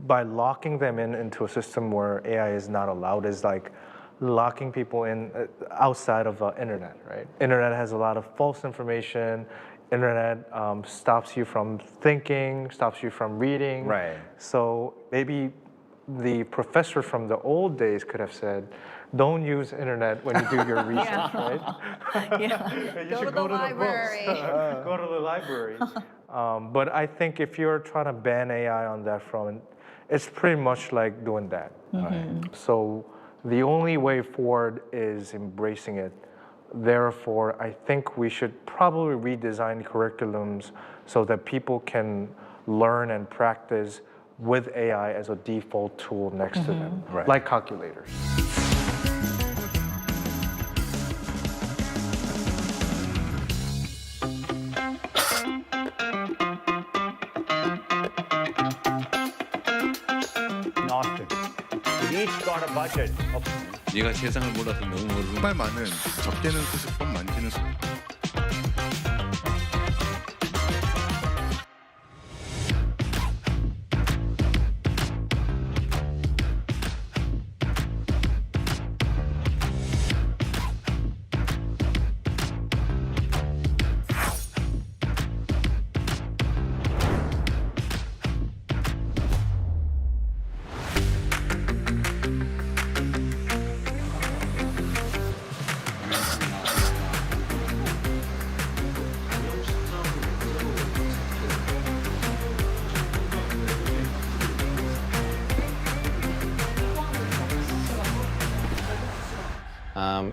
by locking them into a system where AI is not allowed is like locking people in outside of the internet, right? Internet has a lot of false information. Internet stops you from thinking, stops you from reading. Right. So maybe the professor from the old days could have said, don't use internet when you do your research, right? Yeah. You Go should to the library. Go to the library. But I think if you're trying to ban AI on that front, it's pretty much like doing that. So the only way forward is embracing it. Therefore, I think we should probably redesign curriculums so that people can learn and practice with AI as a default tool next to them, like calculators. Austin. We each got a budget of 네가 세상을 몰라서 너무 모르는 정말 많은 접대는 수습법 많지는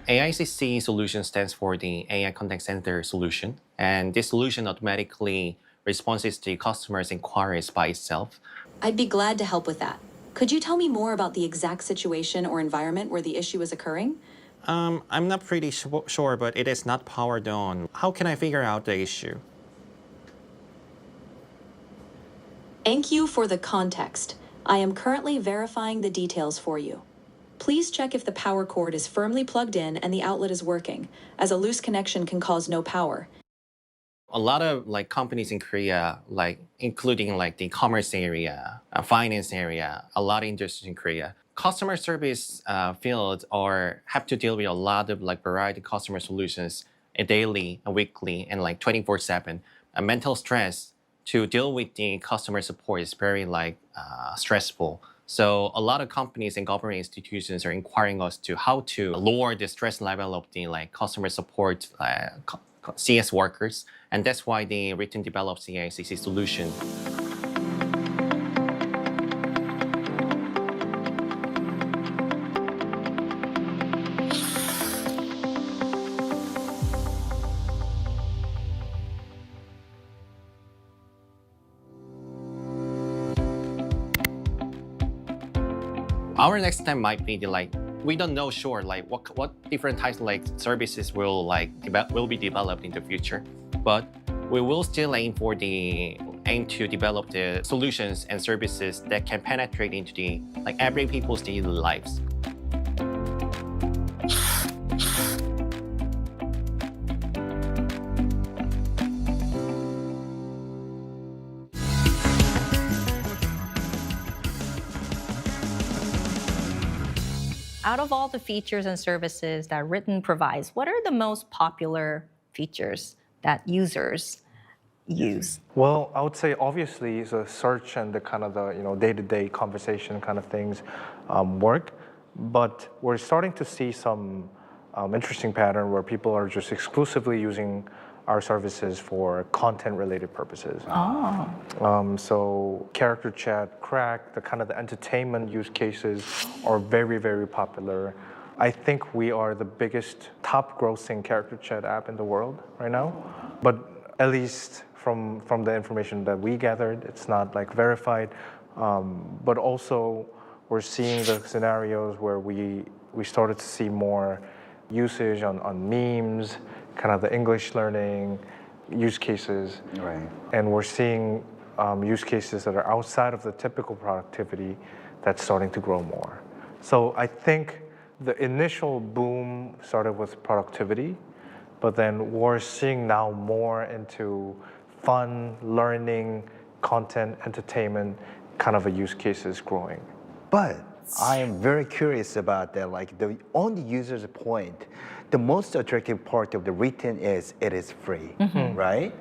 AICC solution stands for the AI Contact Center solution, and this solution automatically responds to customers' inquiries by itself. I'd be glad to help with that. Could you tell me more about the exact situation or environment where the issue is occurring? I'm not pretty sure, but it is not powered on. How can I figure out the issue? Thank you for the context. I am currently verifying the details for you. Please check if the power cord is firmly plugged in and the outlet is working, as a loose connection can cause no power. A lot of companies in Korea, including the commerce area, finance area, a lot of industries in Korea, customer service fields have to deal with a lot of variety of customer solutions daily, weekly, and 24/7. Mental stress to deal with the customer support is very stressful. So a lot of companies and government institutions are inquiring us to how to lower the stress level of the customer support CS workers, and that's why they written developed the AICC solution. Our next step might be we don't know what different types of services will be developed in the future, but we will still aim to develop the solutions and services that can penetrate into the every people's daily lives. Out of all the features and services that Written provides, what are the most popular features that users use? Well, I would say obviously the search and the kind of the day-to-day conversation kind of things work, but we're starting to see some interesting pattern where people are just exclusively using our services for content-related purposes. So character chat, Crack, the kind of the entertainment use cases are very, very popular. I think we are the biggest top-grossing character chat app in the world right now, but at least from the information that we gathered, it's not verified. But also, we're seeing the scenarios where we started to see more usage on memes, kind of the English learning use cases. Right. And we're seeing use cases that are outside of the typical productivity that's starting to grow more. So I think the initial boom started with productivity, but then we're seeing now more into fun, learning, content, entertainment kind of a use case is growing. But I am very curious about that. Like on the user's point, the most attractive part of the written is it is free, right?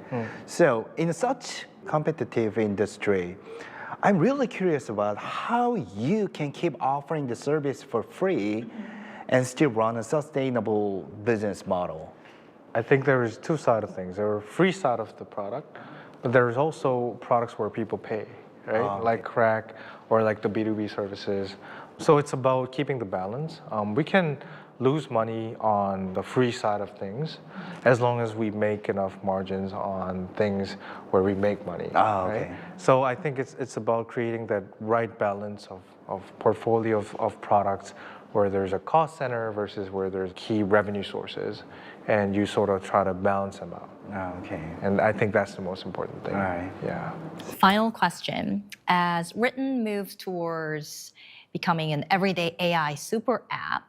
So in such competitive industry, I'm really curious about how you can keep offering the service for free and still run a sustainable business model. I think there is two sides of things. There are free side of the product, but there is also products where people pay, right? Like crack or like the B2B services. So it's about keeping the balance. We can lose money on the free side of things as long as we make enough margins on things where we make money. Right? So I think it's about creating that right balance of portfolio of products where there's a cost center versus where there's key revenue sources, and you sort of try to balance them out. And I think that's the most important thing. Yeah. Final question. As Written moves towards becoming an everyday AI super app,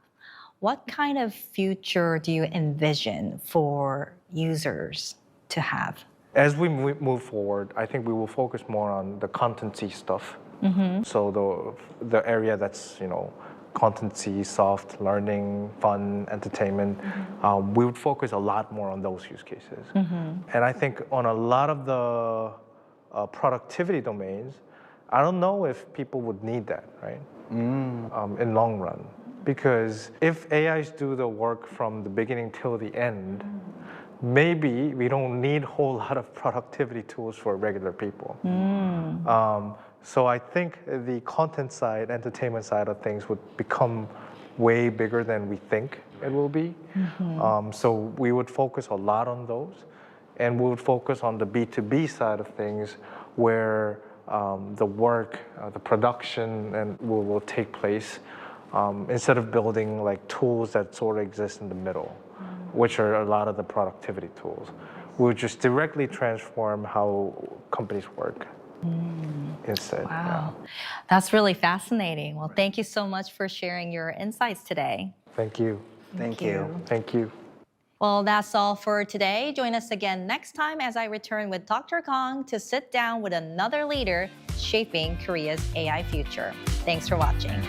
what kind of future do you envision for users to have? As we move forward, I think we will focus more on the content-y stuff. So the area that's, content-y, soft, learning, fun, entertainment, we would focus a lot more on those use cases. And I think on a lot of the productivity domains, I don't know if people would need that, right? In long run. Because if AIs do the work from the beginning till the end, maybe we don't need a whole lot of productivity tools for regular people. So I think the content side, entertainment side of things would become way bigger than we think it will be. So we would focus a lot on those, and we would focus on the B2B side of things where the work, the production and will take place. Instead of building like tools that sort of exist in the middle, which are a lot of the productivity tools. We would just directly transform how companies work instead. Wow, that's really fascinating. Well, thank you so much for sharing your insights today. Thank you. Thank you. Thank you. Well, that's all for today. Join us again next time as I return with Dr. Kong to sit down with another leader shaping Korea's AI future. Thanks for watching.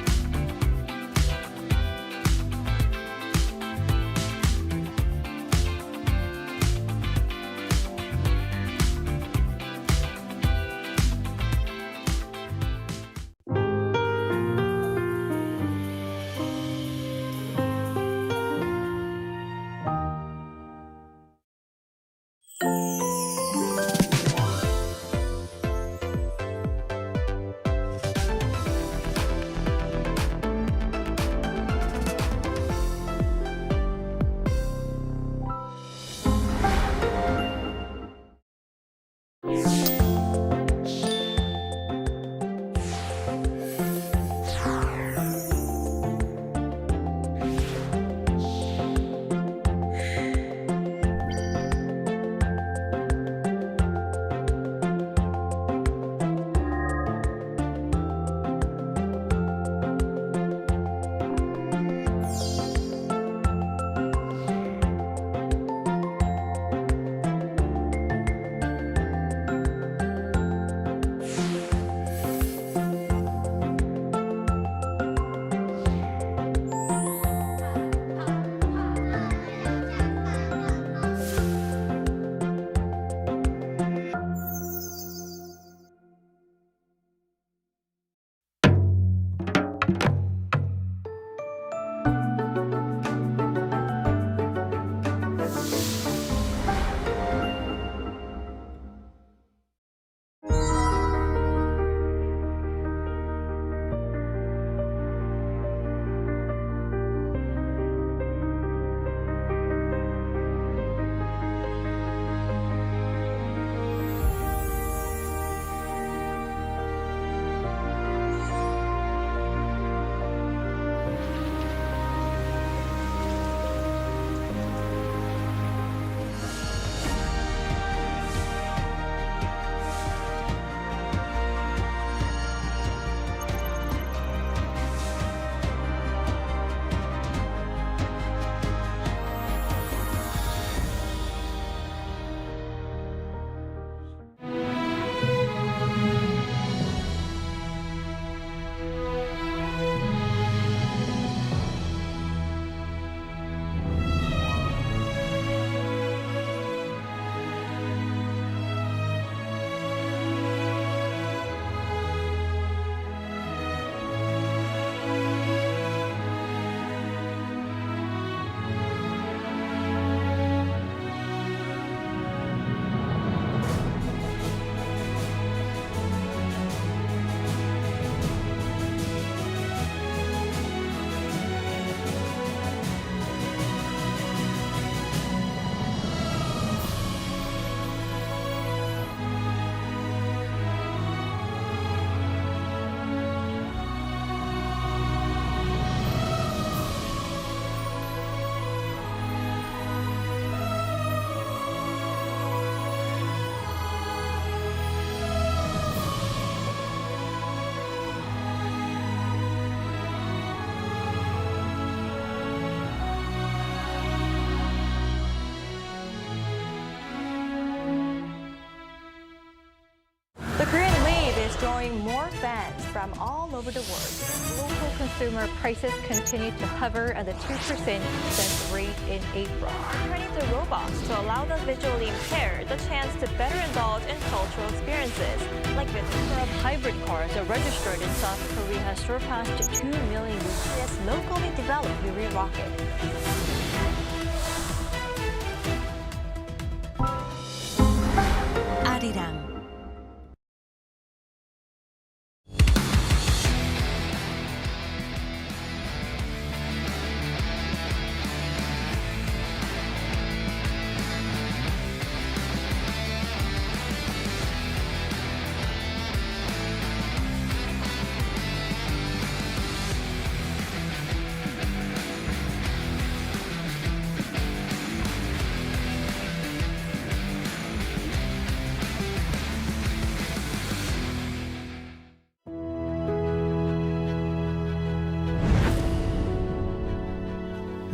from all over the world. Local consumer prices continue to hover at the 2% since rate in April. Turning to robots to allow the visually impaired the chance to better indulge in cultural experiences. Like the number of hybrid cars registered in South Korea has surpassed 2 million with this locally developed Nuri rocket. Arirang.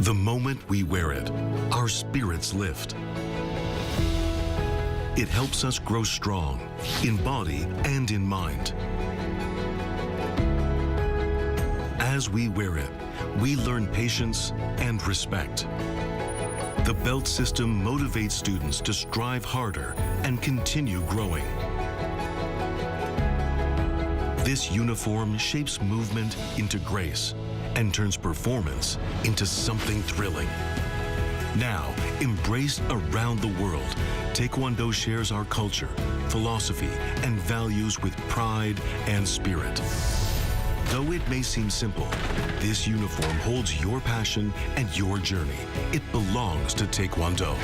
The moment we wear it, our spirits lift. It helps us grow strong in body and in mind. As we wear it, we learn patience and respect. The belt system motivates students to strive harder and continue growing. This uniform shapes movement into grace and turns performance into something thrilling. Now, embraced around the world, Taekwondo shares our culture, philosophy, and values with pride and spirit. Though it may seem simple, this uniform holds your passion and your journey. It belongs to Taekwondo.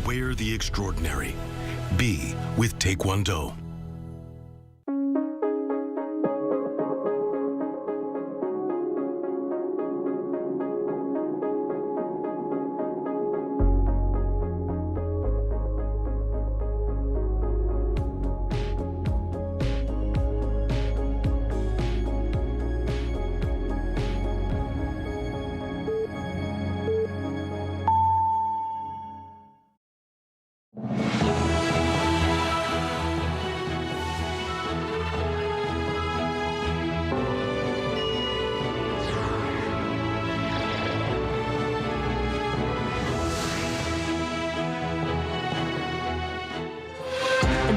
Wear the extraordinary. Be with Taekwondo.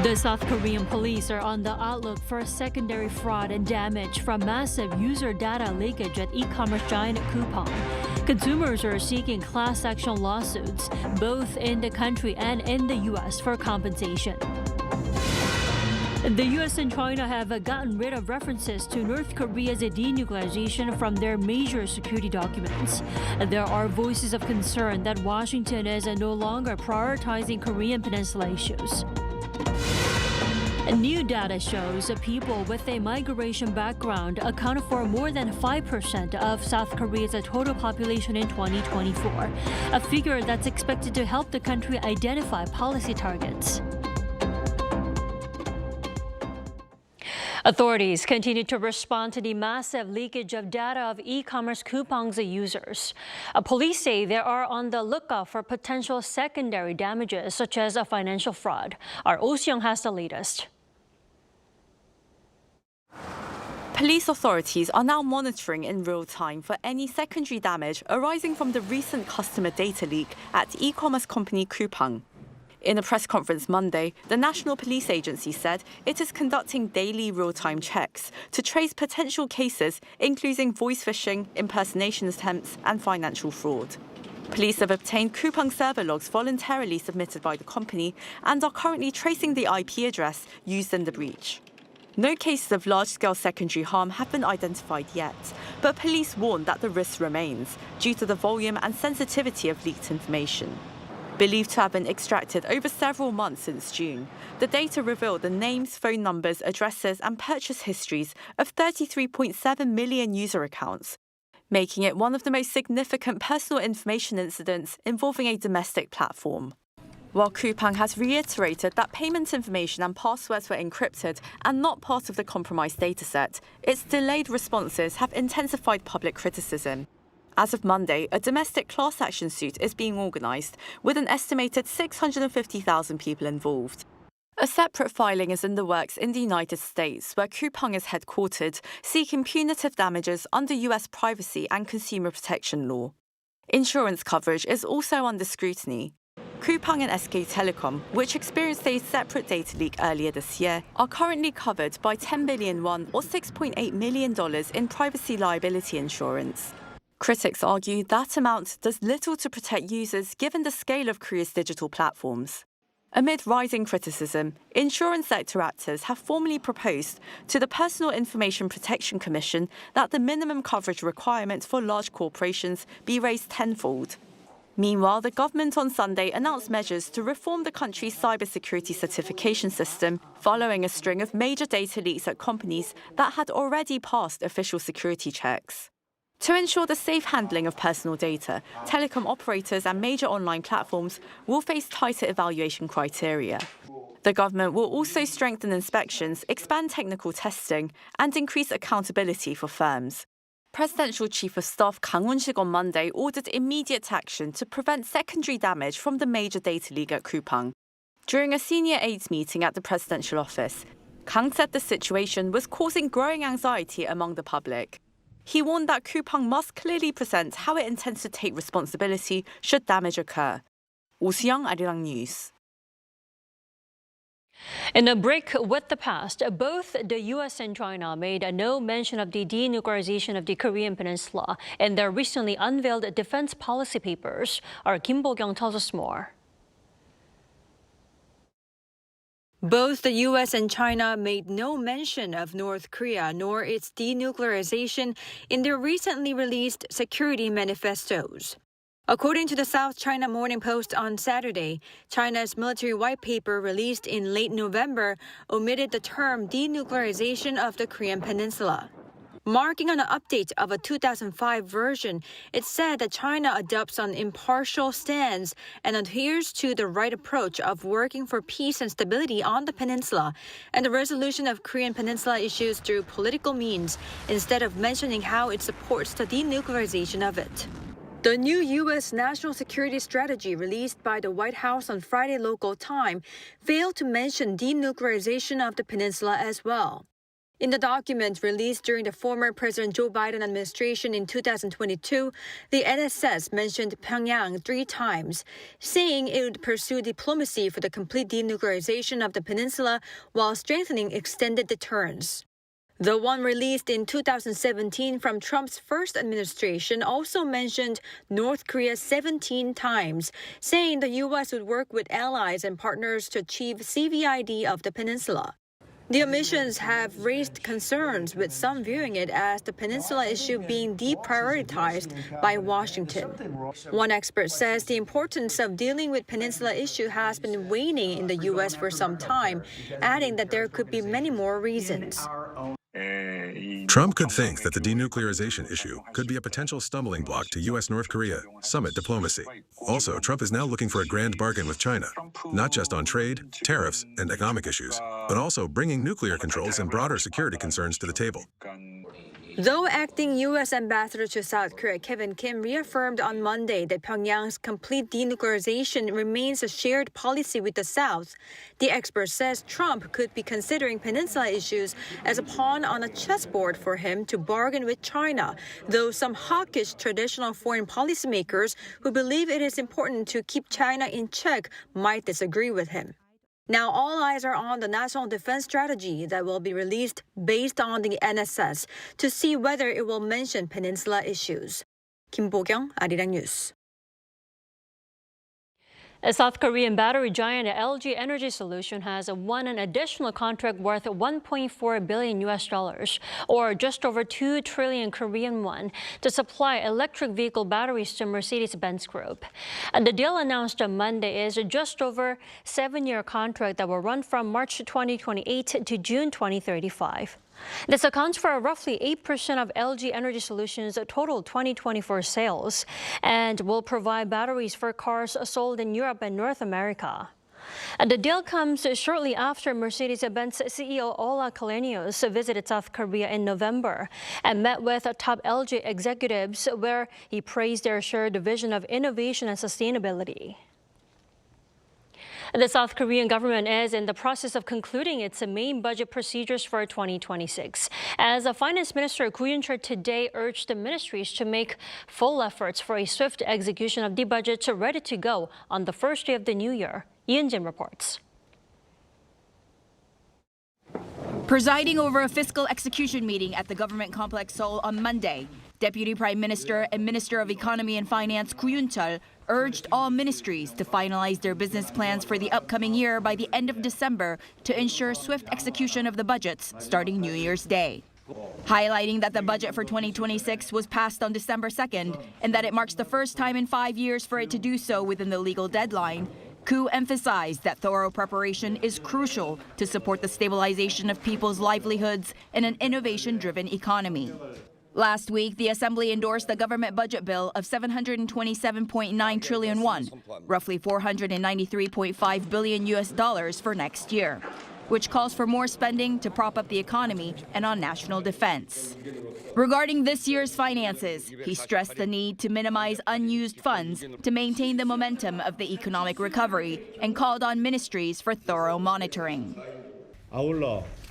The South Korean police are on the outlook for secondary fraud and damage from massive user data leakage at e-commerce giant Coupang. Consumers are seeking class action lawsuits, both in the country and in the U.S. for compensation. The U.S. and China have gotten rid of references to North Korea's denuclearization from their major security documents. There are voices of concern that Washington is no longer prioritizing Korean Peninsula issues. New data shows people with a migration background account for more than 5% of South Korea's total population in 2024, a figure that's expected to help the country identify policy targets. Authorities continue to respond to the massive leakage of data of e-commerce Coupang's users. Police say they are on the lookout for potential secondary damages, such as a financial fraud. Our Oh Seong has the latest. Police authorities are now monitoring in real time for any secondary damage arising from the recent customer data leak at e-commerce company Coupang. In a press conference Monday, the National Police Agency said it is conducting daily real-time checks to trace potential cases, including voice phishing, impersonation attempts, and financial fraud. Police have obtained Coupang server logs voluntarily submitted by the company and are currently tracing the IP address used in the breach. No cases of large-scale secondary harm have been identified yet, but police warn that the risk remains due to the volume and sensitivity of leaked information. Believed to have been extracted over several months since June, the data revealed the names, phone numbers, addresses, and purchase histories of 33.7 million user accounts, making it one of the most significant personal information incidents involving a domestic platform. While Coupang has reiterated that payment information and passwords were encrypted and not part of the compromised dataset, its delayed responses have intensified public criticism. As of Monday, a domestic class action suit is being organised, with an estimated 650,000 people involved. A separate filing is in the works in the United States, where Coupang is headquartered, seeking punitive damages under US privacy and consumer protection law. Insurance coverage is also under scrutiny. Coupang and SK Telecom, which experienced a separate data leak earlier this year, are currently covered by 10 billion won or $6.8 million in privacy liability insurance. Critics argue that amount does little to protect users given the scale of Korea's digital platforms. Amid rising criticism, insurance sector actors have formally proposed to the Personal Information Protection Commission that the minimum coverage requirement for large corporations be raised tenfold. Meanwhile, the government on Sunday announced measures to reform the country's cybersecurity certification system following a string of major data leaks at companies that had already passed official security checks. To ensure the safe handling of personal data, telecom operators and major online platforms will face tighter evaluation criteria. The government will also strengthen inspections, expand technical testing, and increase accountability for firms. Presidential Chief of Staff Kang Won-sik on Monday ordered immediate action to prevent secondary damage from the major data leak at Coupang. During a senior aides meeting at the presidential office, Kang said the situation was causing growing anxiety among the public. He warned that Coupang must clearly present how it intends to take responsibility should damage occur. Oh Soo-young, Arirang News. In a break with the past, both the U.S. and China made no mention of the denuclearization of the Korean Peninsula in their recently unveiled defense policy papers. Our Kim Bo-kyung tells us more. Both the U.S. and China made no mention of North Korea nor its denuclearization in their recently released security manifestos. According to the South China Morning Post on Saturday, China's military white paper released in late November omitted the term denuclearization of the Korean Peninsula. Marking an update of a 2005 version, it said that China adopts an impartial stance and adheres to the right approach of working for peace and stability on the peninsula and the resolution of Korean Peninsula issues through political means, instead of mentioning how it supports the denuclearization of it. The new U.S. national security strategy released by the White House on Friday local time failed to mention denuclearization of the peninsula as well. In the document released during the former President Joe Biden administration in 2022, the NSS mentioned Pyongyang 3 times, saying it would pursue diplomacy for the complete denuclearization of the peninsula while strengthening extended deterrence. The one released in 2017 from Trump's first administration also mentioned North Korea 17 times, saying the U.S. would work with allies and partners to achieve CVID of the peninsula. The omissions have raised concerns, with some viewing it as the peninsula issue being deprioritized by Washington. One expert says the importance of dealing with peninsula issue has been waning in the U.S. for some time, adding that there could be many more reasons. Trump could think that the denuclearization issue could be a potential stumbling block to U.S.-North Korea summit diplomacy. Also, Trump is now looking for a grand bargain with China, not just on trade, tariffs, and economic issues, but also bringing nuclear controls and broader security concerns to the table. Though acting U.S. Ambassador to South Korea Kevin Kim reaffirmed on Monday that Pyongyang's complete denuclearization remains a shared policy with the South, the expert says Trump could be considering peninsula issues as a pawn on a chessboard for him to bargain with China, though some hawkish traditional foreign policymakers who believe it is important to keep China in check might disagree with him. Now all eyes are on the National Defense Strategy that will be released based on the NSS to see whether it will mention peninsula issues. Kim Bo-kyung, Arirang News. A South Korean battery giant LG Energy Solution has won an additional contract worth $1.4 billion, or just over 2 trillion Korean won, to supply electric vehicle batteries to Mercedes-Benz Group. And the deal announced on Monday is just over 7-year contract that will run from March 2028 to June 2035. This accounts for roughly 8% of LG Energy Solutions' total 2024 sales and will provide batteries for cars sold in Europe and North America. And the deal comes shortly after Mercedes-Benz CEO Ola Källenius visited South Korea in November and met with top LG executives, where he praised their shared vision of innovation and sustainability. The South Korean government is in the process of concluding its main budget procedures for 2026. As Finance Minister Koo Yoon-chul today urged the ministries to make full efforts for a swift execution of the budget ready to go on the first day of the new year. Jin reports. Presiding over a fiscal execution meeting at the government complex Seoul on Monday, Deputy Prime Minister and Minister of Economy and Finance Koo Yoon-chul urged all ministries to finalize their business plans for the upcoming year by the end of December to ensure swift execution of the budgets starting New Year's Day. Highlighting that the budget for 2026 was passed on December 2nd and that it marks the first time in 5 years for it to do so within the legal deadline, Koo emphasized that thorough preparation is crucial to support the stabilization of people's livelihoods in an innovation-driven economy. Last week, the Assembly endorsed the government budget bill of 727.9 trillion won, roughly $493.5 billion for next year, which calls for more spending to prop up the economy and on national defense. Regarding this year's finances, he stressed the need to minimize unused funds to maintain the momentum of the economic recovery and called on ministries for thorough monitoring.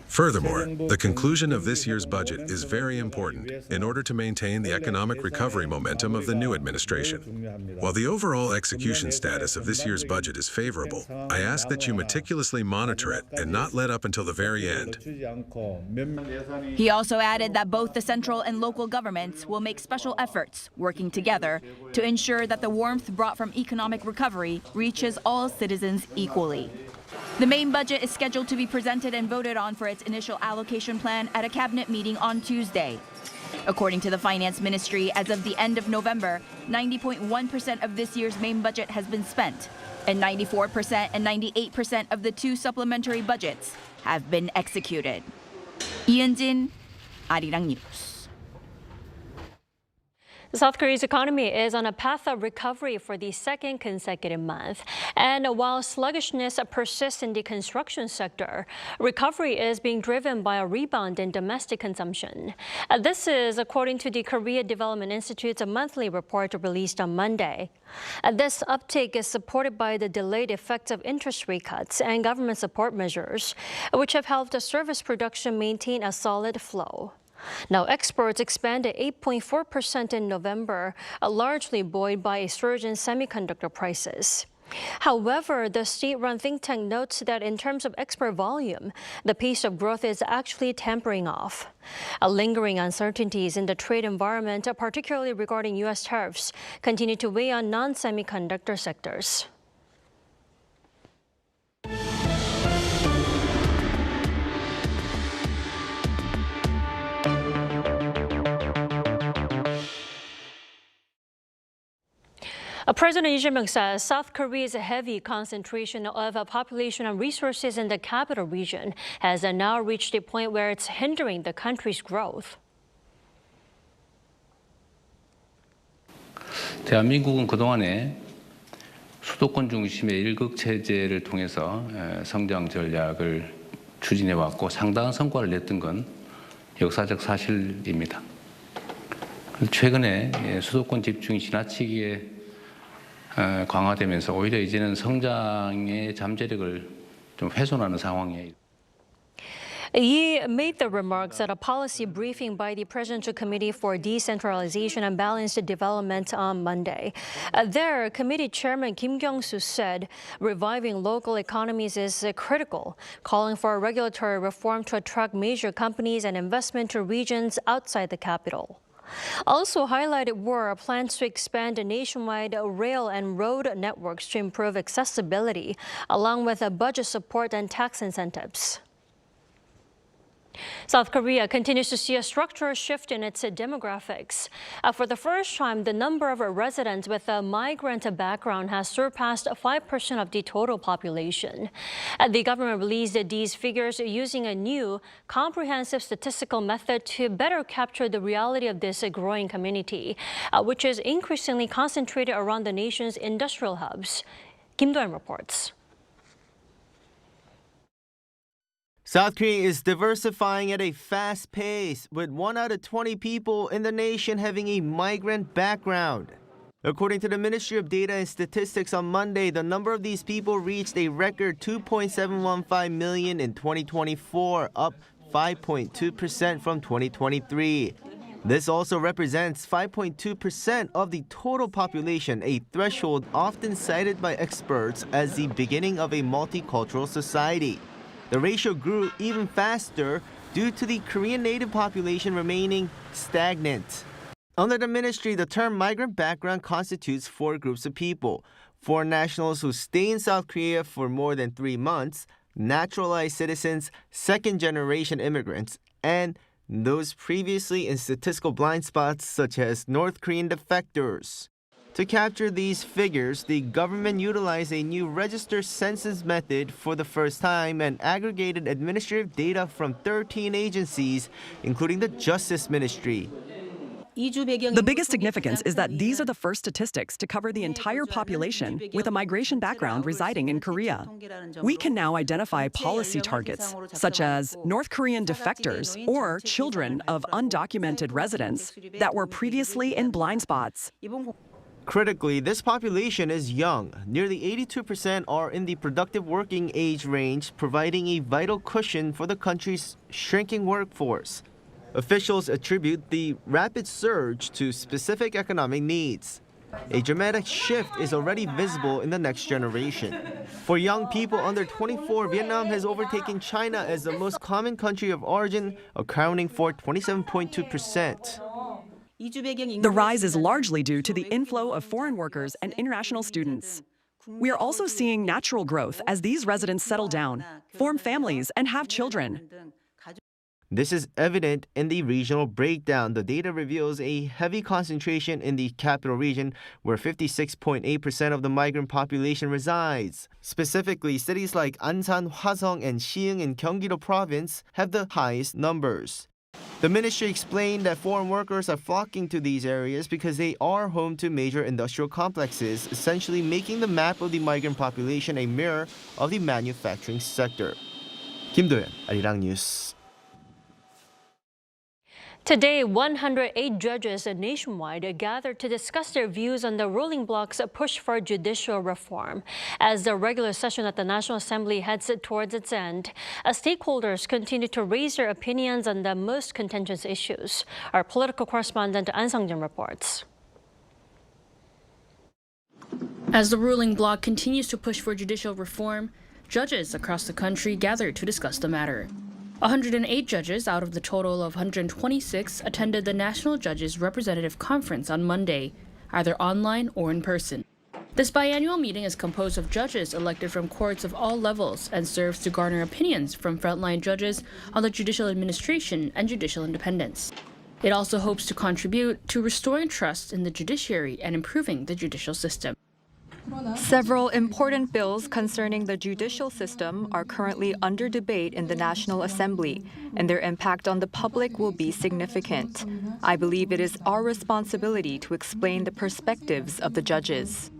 Furthermore, the conclusion of this year's budget is very important in order to maintain the economic recovery momentum of the new administration. While the overall execution status of this year's budget is favorable, I ask that you meticulously monitor it and not let up until the very end. He also added that both the central and local governments will make special efforts, working together, to ensure that the warmth brought from economic recovery reaches all citizens equally. The main budget is scheduled to be presented and voted on for its initial allocation plan at a cabinet meeting on Tuesday. According to the Finance Ministry, as of the end of November, 90.1% of this year's main budget has been spent, and 94% and 98% of the two supplementary budgets have been executed. Jin, Arirang News. South Korea's economy is on a path of recovery for the second consecutive month. And while sluggishness persists in the construction sector, recovery is being driven by a rebound in domestic consumption. This is according to the Korea Development Institute's monthly report released on Monday. This uptake is supported by the delayed effects of interest rate cuts and government support measures, which have helped service production maintain a solid flow. Now, exports expanded 8.4% in November, largely buoyed by a surge in semiconductor prices. However, the state-run think tank notes that in terms of export volume, the pace of growth is actually tapering off. Lingering uncertainties in the trade environment, particularly regarding U.S. tariffs, continue to weigh on non-semiconductor sectors. President Lee Jae-myung says South Korea's heavy concentration of population and resources in the capital region has now reached a point where it's hindering the country's growth. 대한민국은 그동안에 수도권 중심의 일극 체제를 통해서 성장 전략을 추진해 왔고 상당한 성과를 냈던 건 역사적 사실입니다. 최근에 수도권 집중이 지나치게 강화되면서 오히려 이제는 성장의 잠재력을 좀 훼손하는 상황이에요. He made the remarks at a policy briefing by the Presidential Committee for Decentralization and Balanced Development on Monday. There, committee chairman Kim Kyung-soo said reviving local economies is critical, calling for regulatory reform to attract major companies and investment to regions outside the capital. Also highlighted were plans to expand nationwide rail and road networks to improve accessibility, along with budget support and tax incentives. South Korea continues to see a structural shift in its demographics. For the first time, the number of residents with a migrant background has surpassed 5% of the total population. The government released these figures using a new, comprehensive statistical method to better capture the reality of this growing community, which is increasingly concentrated around the nation's industrial hubs. Kim Do-yeon reports. South Korea is diversifying at a fast pace, with 1 out of 20 people in the nation having a migrant background. According to the Ministry of Data and Statistics on Monday, the number of these people reached a record 2.715 million in 2024, up 5.2% from 2023. This also represents 5.2% of the total population, a threshold often cited by experts as the beginning of a multicultural society. The ratio grew even faster due to the Korean native population remaining stagnant. Under the ministry, the term migrant background constitutes 4 groups of people: foreign nationals who stay in South Korea for more than 3 months, naturalized citizens, second-generation immigrants, and those previously in statistical blind spots such as North Korean defectors. To capture these figures, the government utilized a new register census method for the first time and aggregated administrative data from 13 agencies, including the Justice Ministry. The biggest significance is that these are the first statistics to cover the entire population with a migration background residing in Korea. We can now identify policy targets, such as North Korean defectors or children of undocumented residents that were previously in blind spots. Critically, this population is young. Nearly 82% are in the productive working age range, providing a vital cushion for the country's shrinking workforce. Officials attribute the rapid surge to specific economic needs. A dramatic shift is already visible in the next generation. For young people under 24, Vietnam has overtaken China as the most common country of origin, accounting for 27.2%. The rise is largely due to the inflow of foreign workers and international students. We are also seeing natural growth as these residents settle down, form families, and have children. This is evident in the regional breakdown. The data reveals a heavy concentration in the capital region, where 56.8% of the migrant population resides. Specifically, cities like Ansan, Hwasong, and Siheung in Gyeonggi-do province have the highest numbers. The ministry explained that foreign workers are flocking to these areas because they are home to major industrial complexes, essentially making the map of the migrant population a mirror of the manufacturing sector. Kim Do-yeon, Arirang News. Today, 108 judges nationwide gathered to discuss their views on the ruling bloc's push for judicial reform. As the regular session at the National Assembly heads towards its end, stakeholders continue to raise their opinions on the most contentious issues. Our political correspondent An Sung-jin reports. As the ruling bloc continues to push for judicial reform, judges across the country gathered to discuss the matter. 108 judges out of the total of 126 attended the National Judges Representative Conference on Monday, either online or in person. This biannual meeting is composed of judges elected from courts of all levels and serves to garner opinions from frontline judges on the judicial administration and judicial independence. It also hopes to contribute to restoring trust in the judiciary and improving the judicial system. Several important bills concerning the judicial system are currently under debate in the National Assembly, and their impact on the public will be significant. I believe it is our responsibility to explain the perspectives of the judges.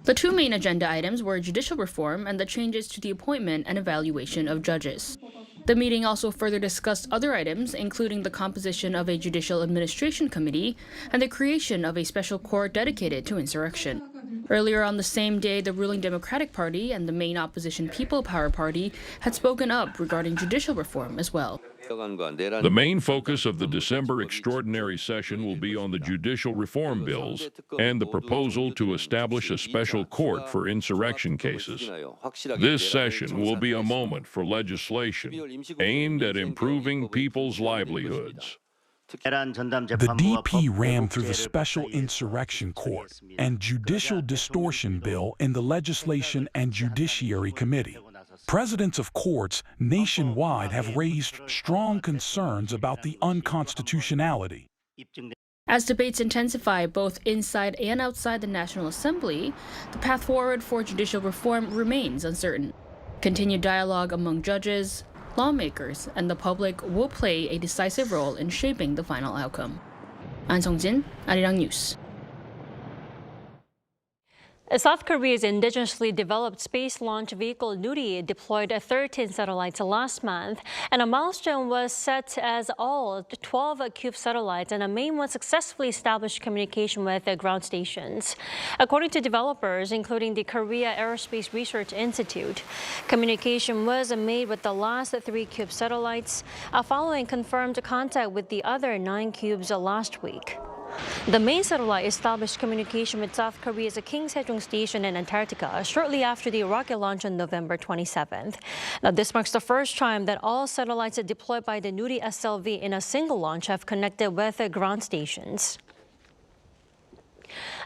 The 2 main agenda items were judicial reform and the changes to the appointment and evaluation of judges. The meeting also further discussed other items, including the composition of a judicial administration committee and the creation of a special court dedicated to insurrection. Earlier on the same day, the ruling Democratic Party and the main opposition People Power Party had spoken up regarding judicial reform as well. The main focus of the December extraordinary session will be on the judicial reform bills and the proposal to establish a special court for insurrection cases. This session will be a moment for legislation aimed at improving people's livelihoods. The DP rammed through the Special Insurrection Court and Judicial Distortion Bill in the Legislation and Judiciary Committee. Presidents of courts nationwide have raised strong concerns about the unconstitutionality. As debates intensify both inside and outside the National Assembly, the path forward for judicial reform remains uncertain. Continued dialogue among judges, lawmakers, and the public will play a decisive role in shaping the final outcome. An Sung-jin, Arirang News. South Korea's indigenously developed space launch vehicle Nuri deployed 13 satellites last month, and a milestone was set as all 12 CUBE satellites and a main one successfully established communication with the ground stations. According to developers, including the Korea Aerospace Research Institute, communication was made with the last 3 CUBE satellites, following confirmed contact with the other 9 CUBEs last week. The main satellite established communication with South Korea's King Sejong Station in Antarctica shortly after the rocket launch on November 27th. Now, this marks the first time that all satellites deployed by the Nuri SLV in a single launch have connected with ground stations.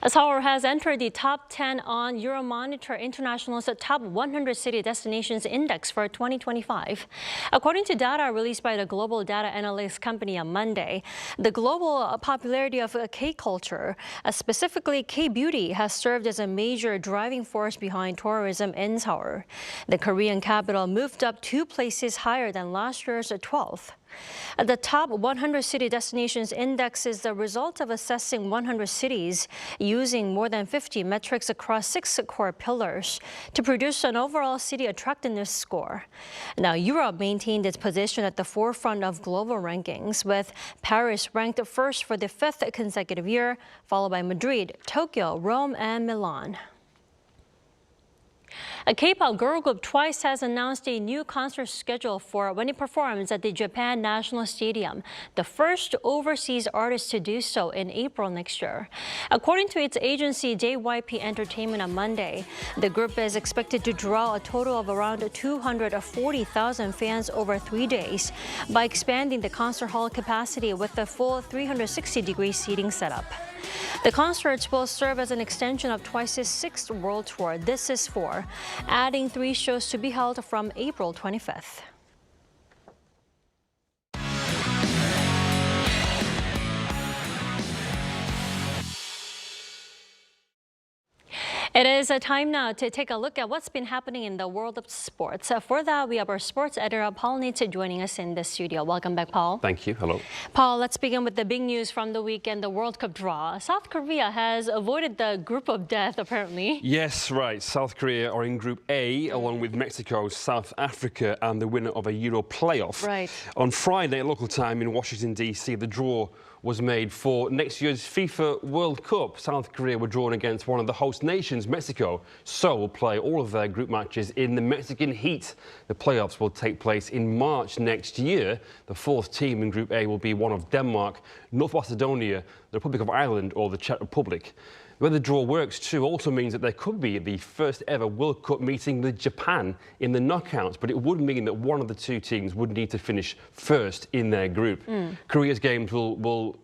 Seoul has entered the top 10 on Euromonitor International's top 100 city destinations index for 2025. According to data released by the global data analytics company on Monday, the global popularity of K-culture, specifically K-beauty, has served as a major driving force behind tourism in Seoul. The Korean capital moved up 2 places higher than last year's 12th. The top 100 city destinations index is the result of assessing 100 cities using more than 50 metrics across 6 core pillars to produce an overall city attractiveness score. Now, Europe maintained its position at the forefront of global rankings, with Paris ranked first for the 5th consecutive year, followed by Madrid, Tokyo, Rome, and Milan. A K-pop girl group Twice has announced a new concert schedule for when it performs at the Japan National Stadium, the first overseas artist to do so in April next year. According to its agency JYP Entertainment on Monday, the group is expected to draw a total of around 240,000 fans over 3 days by expanding the concert hall capacity with a full 360-degree seating setup. The concerts will serve as an extension of Twice's 6th world tour, This Is 4, adding 3 shows to be held from April 25th. It is time now to take a look at what's been happening in the world of sports. For that, we have our sports editor, Paul Nitz, joining us in the studio. Welcome back, Paul. Thank you. Hello. Paul, let's begin with the big news from the weekend, the World Cup draw. South Korea has avoided the group of death, apparently. Yes, right. South Korea are in Group A, along with Mexico, South Africa, and the winner of a Euro playoff. Right. On Friday, local time in Washington, D.C., the draw was made for next year's FIFA World Cup. South Korea were drawn against one of the host nations, Mexico, so will play all of their group matches in the Mexican heat. The playoffs will take place in March next year. The 4th team in Group A will be one of Denmark, North Macedonia, the Republic of Ireland, or the Czech Republic. The way the draw works, too, also means that there could be the first ever World Cup meeting with Japan in the knockouts, but it would mean that one of the 2 teams would need to finish first in their group. Korea's games will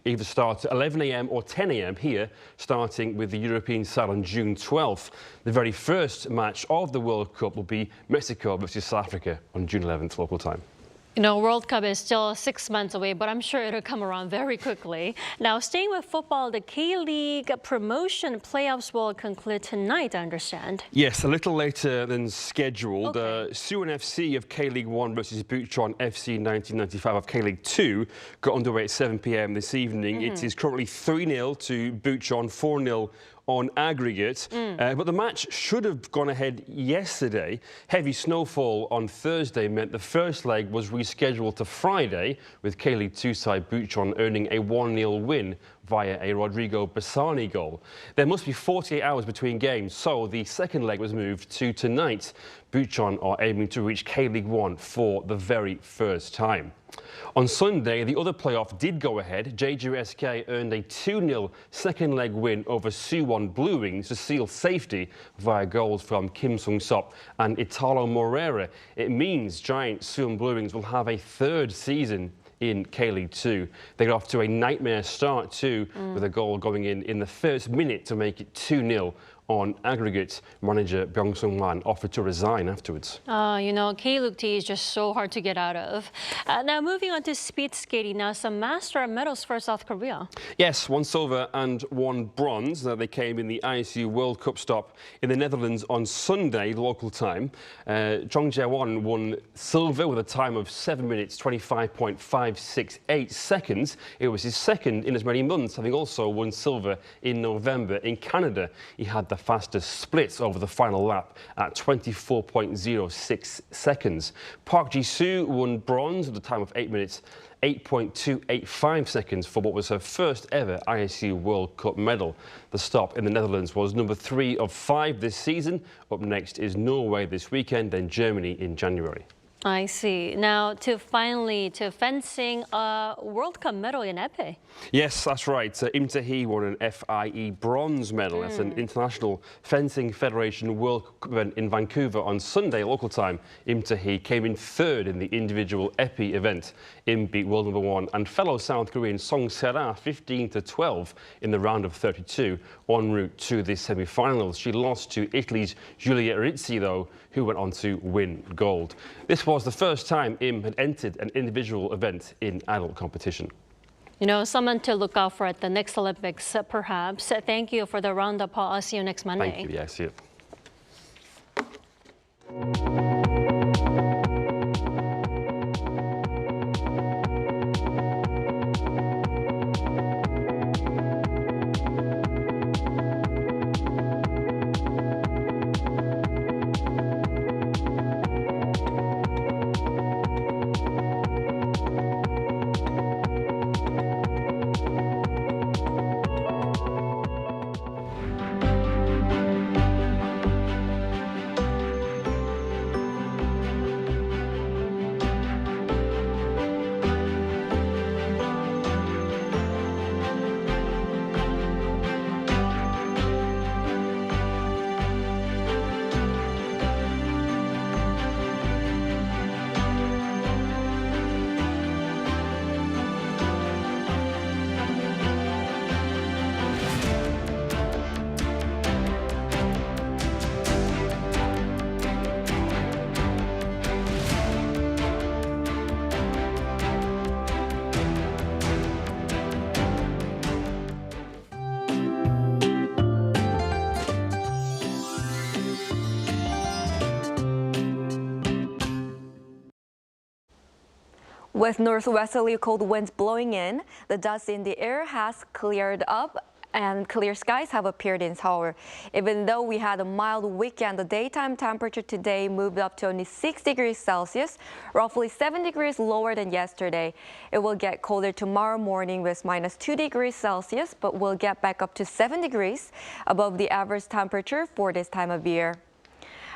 either start at 11 a.m. or 10 a.m. here, starting with the European side on June 12th. The very first match of the World Cup will be Mexico versus South Africa on June 11th local time. You know, World Cup is still 6 months away, but I'm sure it'll come around very quickly. Now, staying with football, the K-League promotion playoffs will conclude tonight, I understand. Yes, a little later than scheduled. Suwon FC of K-League 1 versus Bucheon FC 1995 of K-League 2 got underway at 7 p.m. this evening. It is currently 3-0 to Bucheon, 4-0 on aggregate, but the match should have gone ahead yesterday. Heavy snowfall on Thursday meant the first leg was rescheduled to Friday, with K-League 2 side Bucheon earning a 1-0 win via a Rodrigo Bassani goal. There must be 48 hours between games, so the second leg was moved to tonight. Bucheon are aiming to reach K-League 1 for the very first time. On Sunday, the other playoff did go ahead. Jeju SK earned a 2-0 second leg win over Suwon Blue Wings to seal safety via goals from Kim Sung-sop and Italo Moreira. It means giant Suwon Blue Wings will have a 3rd season in K-League 2. They got off to a nightmare start too, with a goal going in the first minute to make it 2-0 on aggregate. Manager Byung Sung-man offered to resign afterwards. You know, K-League T is just so hard to get out of. Now, moving on to speed skating, now some master medals for South Korea. Yes, 1 silver and 1 bronze. They came in the ISU World Cup stop in the Netherlands on Sunday, local time. Jung Jae-won won silver with a time of 7 minutes, 25.568 seconds. It was his second in as many months, having also won silver in November. In Canada, he had the fastest split over the final lap at 24.06 seconds. Park Ji-soo won bronze with a time of 8 minutes 8.285 seconds for what was her first ever ISU World Cup medal. The stop in the Netherlands was number 3 of 5 this season. Up next is Norway this weekend, then Germany in January. I see. Now, to fencing, a World Cup medal in épée. Yes, that's right. Im Tae-hee won an FIE bronze medal at an International Fencing Federation World Cup event in Vancouver on Sunday, local time. Im Tae-hee came in 3rd in the individual épée event. Im beat world number 1 and fellow South Korean Song Se-ra 15-12 in the round of 32 en route to the semi-finals. She lost to Italy's Giulia Rizzi, though, who went on to win gold. This was the first time Im had entered an individual event in adult competition. You know, someone to look out for at the next Olympics, perhaps. Thank you for the roundup, Paul. I'll see you next Monday. Thank you. Yeah, see you. With northwesterly cold winds blowing in, the dust in the air has cleared up and clear skies have appeared in Seoul. Even though we had a mild weekend, the daytime temperature today moved up to only 6 degrees Celsius, roughly 7 degrees lower than yesterday. It will get colder tomorrow morning with -2 degrees Celsius, but will get back up to 7 degrees above the average temperature for this time of year.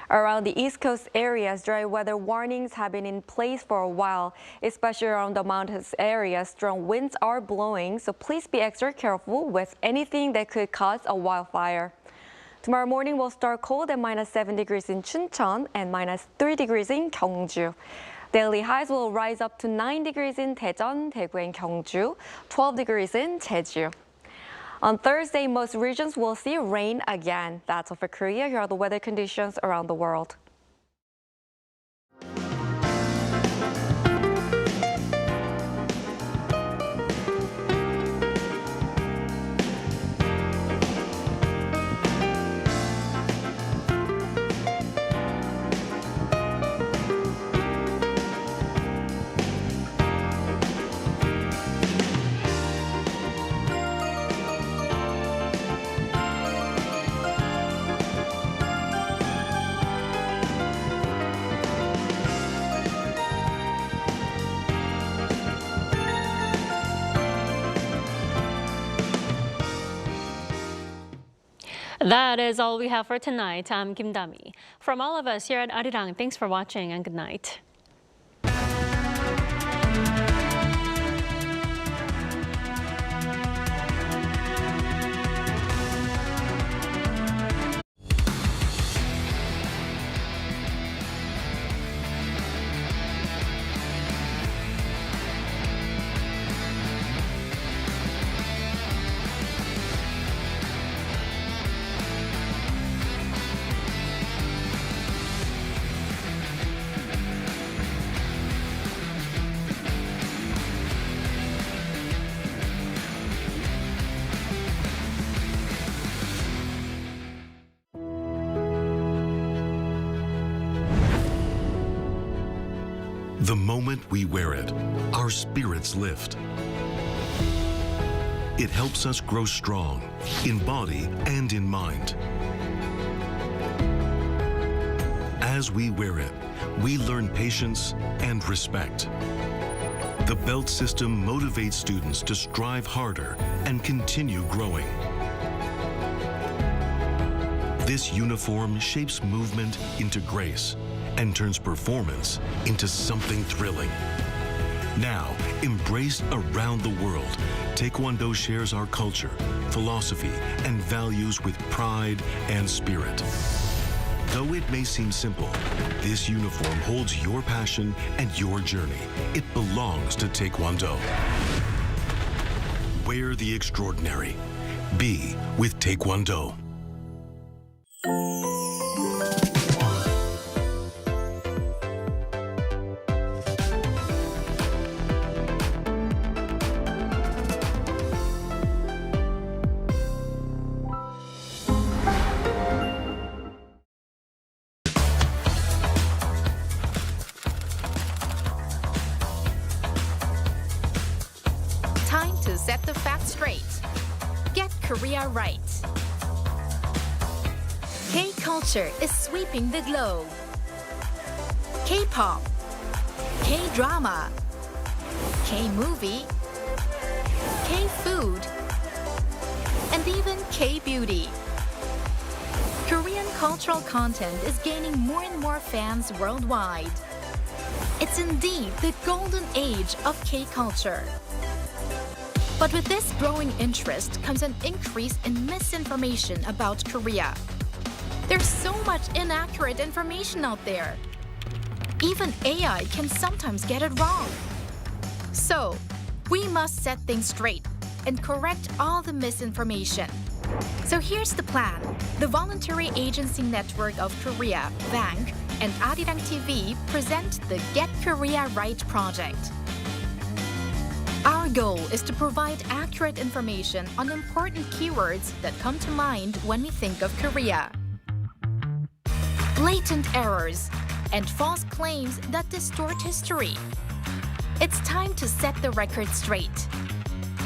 Around the East Coast areas, dry weather warnings have been in place for a while, especially around the mountainous areas. Strong winds are blowing, so please be extra careful with anything that could cause a wildfire. Tomorrow morning will start cold at -7 degrees in Chuncheon and -3 degrees in Gyeongju. Daily highs will rise up to 9 degrees in Daejeon, Daegu, and Gyeongju, 12 degrees in Jeju. On Thursday, most regions will see rain again. That's all for Korea. Here are the weather conditions around the world. That is all we have for tonight. I'm Kim Da-mi. From all of us here at Arirang, thanks for watching and good night. The moment we wear it, our spirits lift. It helps us grow strong in body and in mind. as we wear it, we learn patience and respect. The belt system motivates students to strive harder and continue growing. This uniform shapes movement into grace and turns performance into something thrilling. Now, embraced around the world, Taekwondo shares our culture, philosophy, and values with pride and spirit. Though it may seem simple, this uniform holds your passion and your journey. It belongs to Taekwondo. Wear the extraordinary. Be with Taekwondo. Time to set the facts straight. Get Korea right. K-culture is sweeping the globe. K-pop, K-drama, K-movie, K-food, and even K-beauty. Korean cultural content is gaining more and more fans worldwide. It's indeed the golden age of K-culture. But with this growing interest comes an increase in misinformation about Korea. There's so much inaccurate information out there. Even AI can sometimes get it wrong. So, we must set things straight and correct all the misinformation. So here's the plan. The Voluntary Agency Network of Korea, Bank, and Arirang TV present the Get Korea Right project. Our goal is to provide accurate information on important keywords that come to mind when we think of Korea. Blatant errors and false claims that distort history. It's time to set the record straight,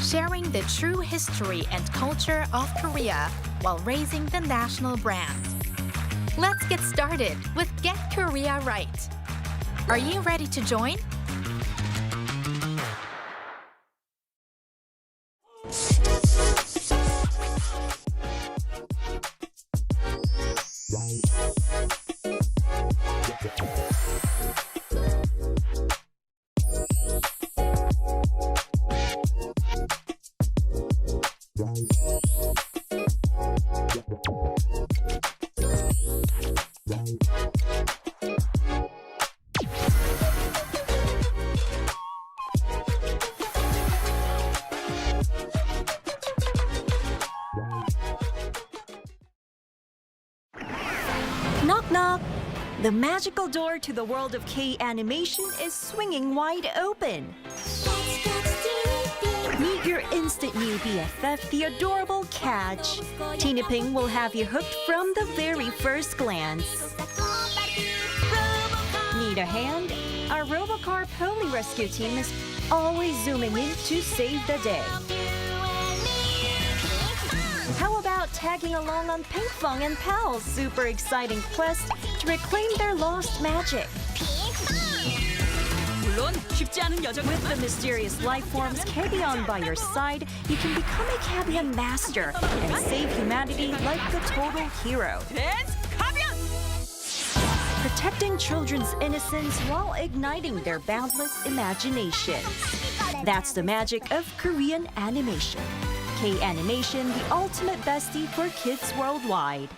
sharing the true history and culture of Korea while raising the national brand. Let's get started with Get Korea Right. Are you ready to join? Knock knock! The magical door to the world of K-animation is swinging wide open. Meet your instant new BFF, the adorable Catch. Tina Ping will have you hooked from the very first glance. Need a hand? Our Robocar Poli Rescue team is always zooming in to save the day. How about tagging along on Pinkfong and Pal's super exciting quest to reclaim their lost magic? With the mysterious life forms Cabion by your side, you can become a Cabion master and save humanity like the total hero. Protecting children's innocence while igniting their boundless imagination. That's the magic of Korean animation. K-animation, the ultimate bestie for kids worldwide.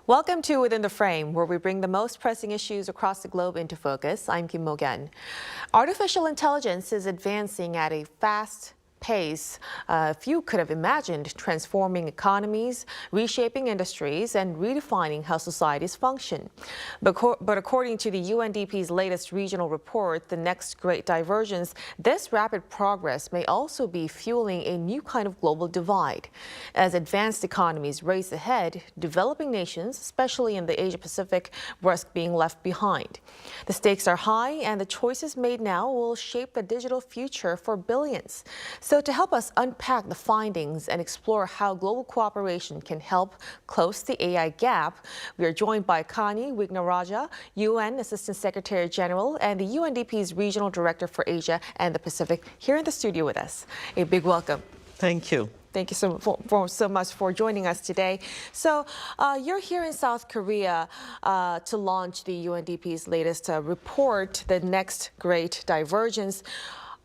Welcome to Within the Frame, where we bring the most pressing issues across the globe into focus. I'm Kim Mo-gen. Artificial intelligence is advancing at a fast pace. Few could have imagined transforming economies, reshaping industries, and redefining how societies function. But according to the UNDP's latest regional report, the next great divergence, this rapid progress may also be fueling a new kind of global divide. As advanced economies race ahead, developing nations, especially in the Asia-Pacific, risk being left behind. The stakes are high, and the choices made now will shape the digital future for billions. So to help us unpack the findings and explore how global cooperation can help close the AI gap, we are joined by Kani Wignaraja, UN Assistant Secretary General and the UNDP's Regional Director for Asia and the Pacific, here in the studio with us. A big welcome. Thank you. Thank you so much for joining us today. So you're here in South Korea to launch the UNDP's latest report, The Next Great Divergence.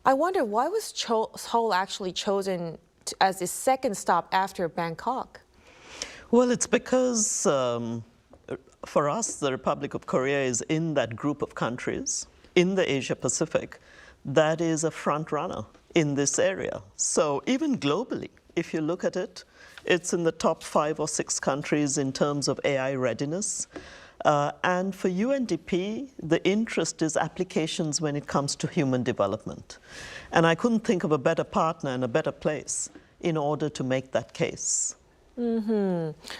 I wonder, why was Seoul actually chosen as the second stop after Bangkok? Well, it's because for us, the Republic of Korea is in that group of countries in the Asia-Pacific that is a front runner in this area. So even globally, if you look at it, it's in the top 5 or 6 countries in terms of AI readiness. And for UNDP, the interest is applications when it comes to human development. And I couldn't think of a better partner and a better place in order to make that case.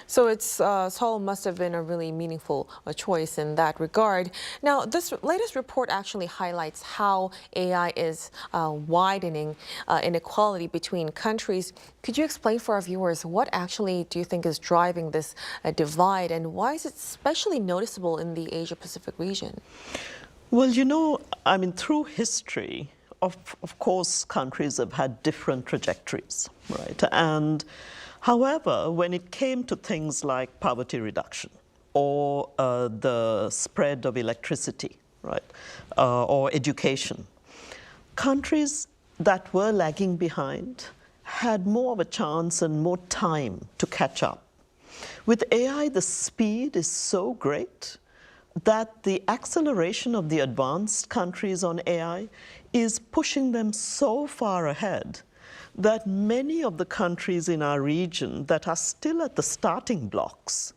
So Seoul must have been a really meaningful choice in that regard. Now, this latest report actually highlights how AI is widening inequality between countries. Could you explain for our viewers what actually do you think is driving this divide, and why is it especially noticeable in the Asia-Pacific region? Well, you know, I mean, through history, of course, countries have had different trajectories, right? And however, when it came to things like poverty reduction or the spread of electricity, right, or education, countries that were lagging behind had more of a chance and more time to catch up. With AI, the speed is so great that the acceleration of the advanced countries on AI is pushing them so far ahead that many of the countries in our region that are still at the starting blocks,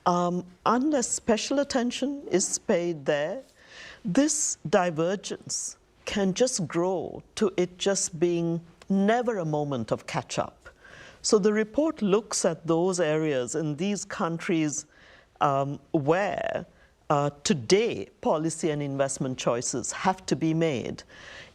unless special attention is paid there, this divergence can just grow to it just being never a moment of catch-up. So the report looks at those areas in these countries where today policy and investment choices have to be made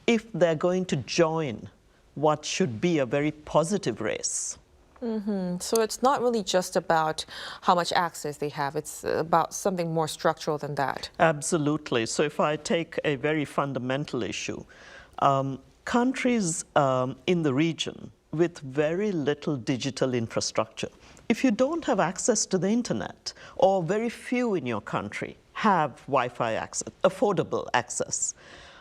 if they're going to join what should be a very positive race. So it's not really just about how much access they have, it's about something more structural than that. Absolutely. So if I take a very fundamental issue, countries in the region with very little digital infrastructure, if you don't have access to the internet, or very few in your country have Wi-Fi access, affordable access,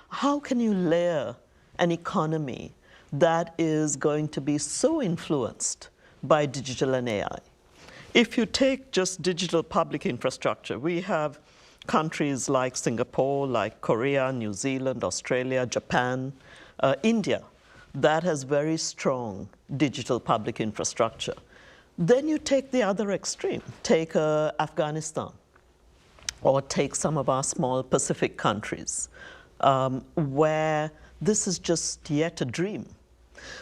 how can you layer an economy that is going to be so influenced by digital and AI? If you take just digital public infrastructure, we have countries like Singapore, like Korea, New Zealand, Australia, Japan, India, that has very strong digital public infrastructure. Then you take the other extreme, take Afghanistan, or take some of our small Pacific countries, where this is just yet a dream.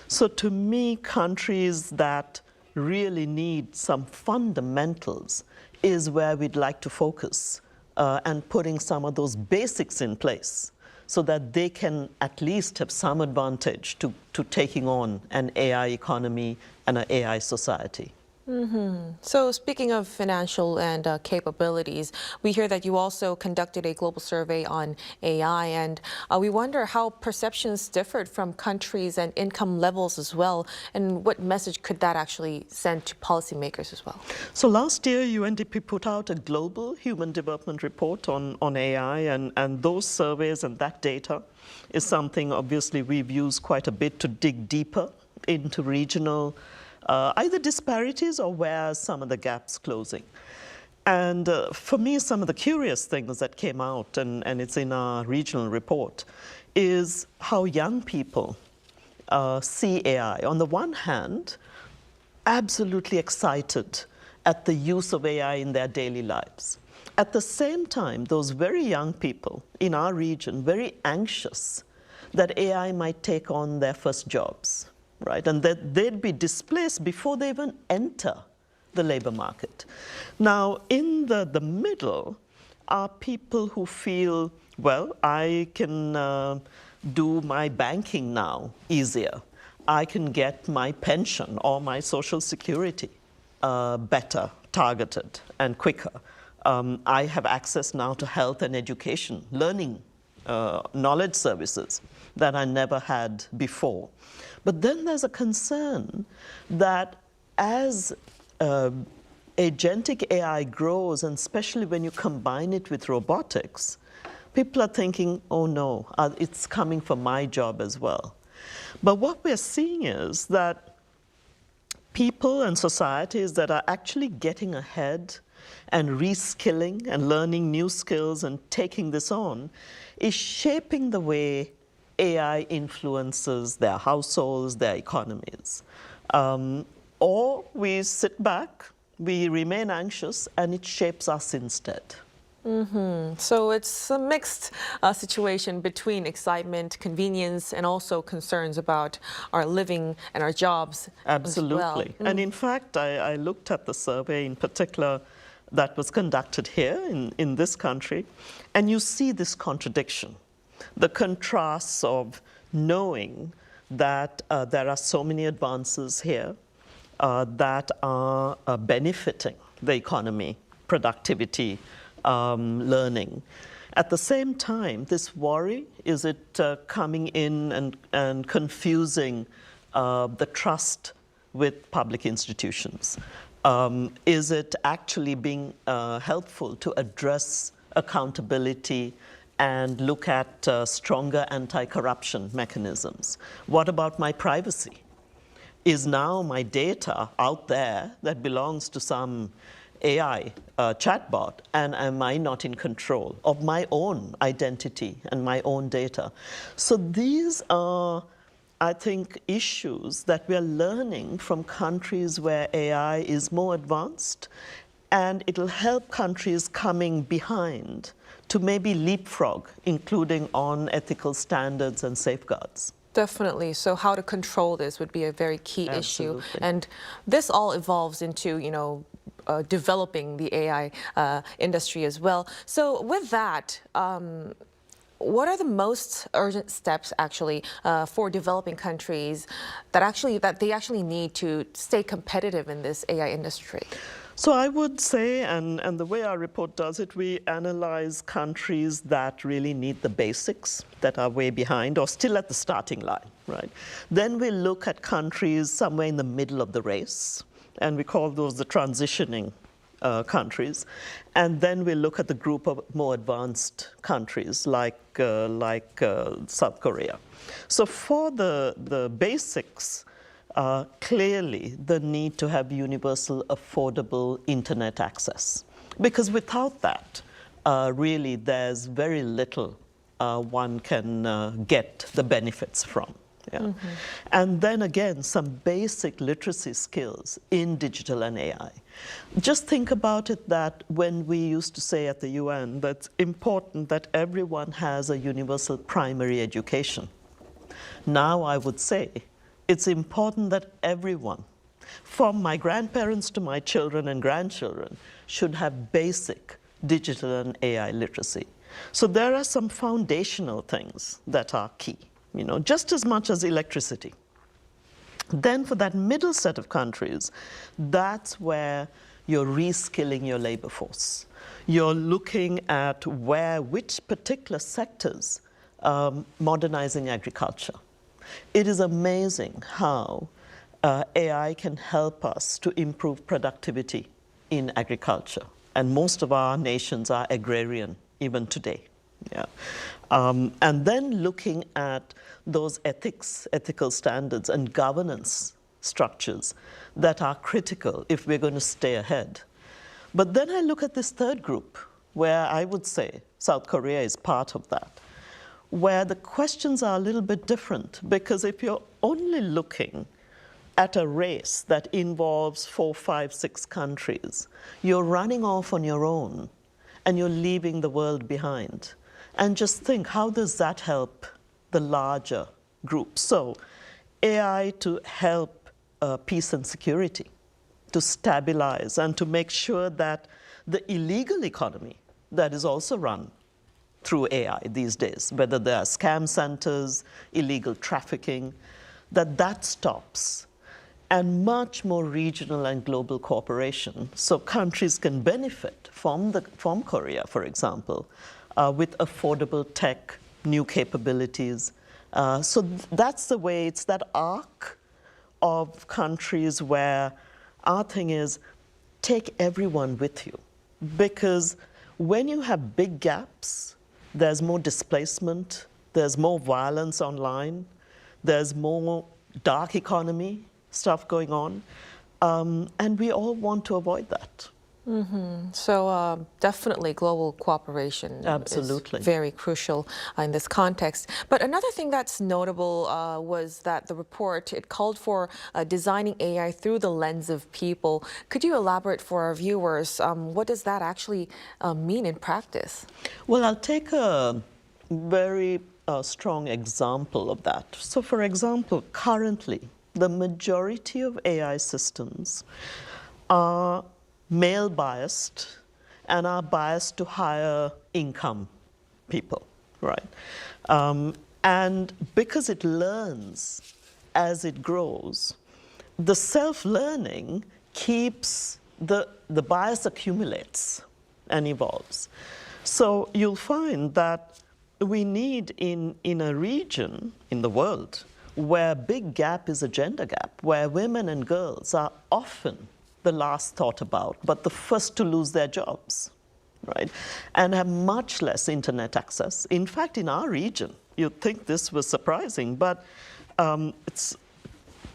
So to me, countries that really need some fundamentals is where we'd like to focus, and putting some of those basics in place so that they can at least have some advantage to taking on an AI economy and an AI society. So speaking of financial and capabilities, we hear that you also conducted a global survey on AI, and we wonder how perceptions differed from countries and income levels as well, and what message could that actually send to policymakers as well? So last year, UNDP put out a global human development report on AI, and those surveys and that data is something obviously we've used quite a bit to dig deeper into regional either disparities or where some of the gaps closing. And for me, some of the curious things that came out, and it's in our regional report, is how young people see AI. On the one hand, absolutely excited at the use of AI in their daily lives. At the same time, those very young people in our region, very anxious that AI might take on their first jobs, right? And that they'd be displaced before they even enter the labor market. Now, in the middle are people who feel, well, I can do my banking now easier. I can get my pension or my social security better targeted and quicker. I have access now to health and education, learning, knowledge services that I never had before. But then there's a concern that as agentic AI grows, and especially when you combine it with robotics, people are thinking, oh no, it's coming for my job as well. But what we're seeing is that people and societies that are actually getting ahead and reskilling and learning new skills and taking this on is shaping the way AI influences their households, their economies. Or we sit back, we remain anxious, and it shapes us instead. So it's a mixed situation between excitement, convenience, and also concerns about our living and our jobs. Absolutely. As well. And in fact, I looked at the survey in particular that was conducted here in this country, and you see this contradiction, the contrasts of knowing that there are so many advances here that are benefiting the economy, productivity, learning. At the same time, this worry, is it coming in and confusing the trust with public institutions? Is it actually being helpful to address accountability and look at stronger anti-corruption mechanisms? What about my privacy? Is now my data out there that belongs to some AI chatbot, and am I not in control of my own identity and my own data? So these are, I think, issues that we are learning from countries where AI is more advanced, and it'll help countries coming behind to maybe leapfrog, including on ethical standards and safeguards. Definitely. So how to control this would be a very key issue. And this all evolves into, developing the AI industry as well. So with that, what are the most urgent steps actually for developing countries that they actually need to stay competitive in this AI industry? So I would say, and the way our report does it, we analyze countries that really need the basics, that are way behind or still at the starting line, right? Then we look at countries somewhere in the middle of the race, and we call those the transitioning countries. And then we look at the group of more advanced countries like South Korea. So for the basics, clearly the need to have universal, affordable internet access. Because without that, really there's very little one can get the benefits from. Yeah. And then again, some basic literacy skills in digital and AI. Just think about it that when we used to say at the UN that it's important that everyone has a universal primary education. Now I would say it's important that everyone, from my grandparents to my children and grandchildren, should have basic digital and AI literacy. So there are some foundational things that are key, just as much as electricity. Then for that middle set of countries, that's where you're reskilling your labor force. You're looking at which particular sectors modernizing agriculture. It is amazing how AI can help us to improve productivity in agriculture. And most of our nations are agrarian even today. Yeah. And then looking at those ethical standards and governance structures that are critical if we're going to stay ahead. But then I look at this third group, where I would say South Korea is part of that, where the questions are a little bit different, because if you're only looking at a race that involves 4, 5, 6 countries, you're running off on your own and you're leaving the world behind. And just think, how does that help the larger group? So AI to help peace and security, to stabilize and to make sure that the illegal economy that is also run through AI these days, whether there are scam centers, illegal trafficking, that stops. And much more regional and global cooperation, so countries can benefit from Korea, for example, with affordable tech, new capabilities. So that's the way, it's that arc of countries where our thing is take everyone with you. Because when you have big gaps, there's more displacement, there's more violence online, there's more dark economy stuff going on, and we all want to avoid that. So definitely global cooperation Absolutely. is very crucial in this context. But another thing that's notable was that the report, it called for designing AI through the lens of people. Could you elaborate for our viewers, what does that actually mean in practice? Well, I'll take a very strong example of that. So for example, currently, the majority of AI systems are male biased and are biased to higher income people, right? And because it learns as it grows, the self-learning keeps the bias accumulates and evolves. So you'll find that we need in a region in the world where big gap is a gender gap, where women and girls are often the last thought about, but the first to lose their jobs, right? And have much less internet access. In fact, in our region, you'd think this was surprising, but it's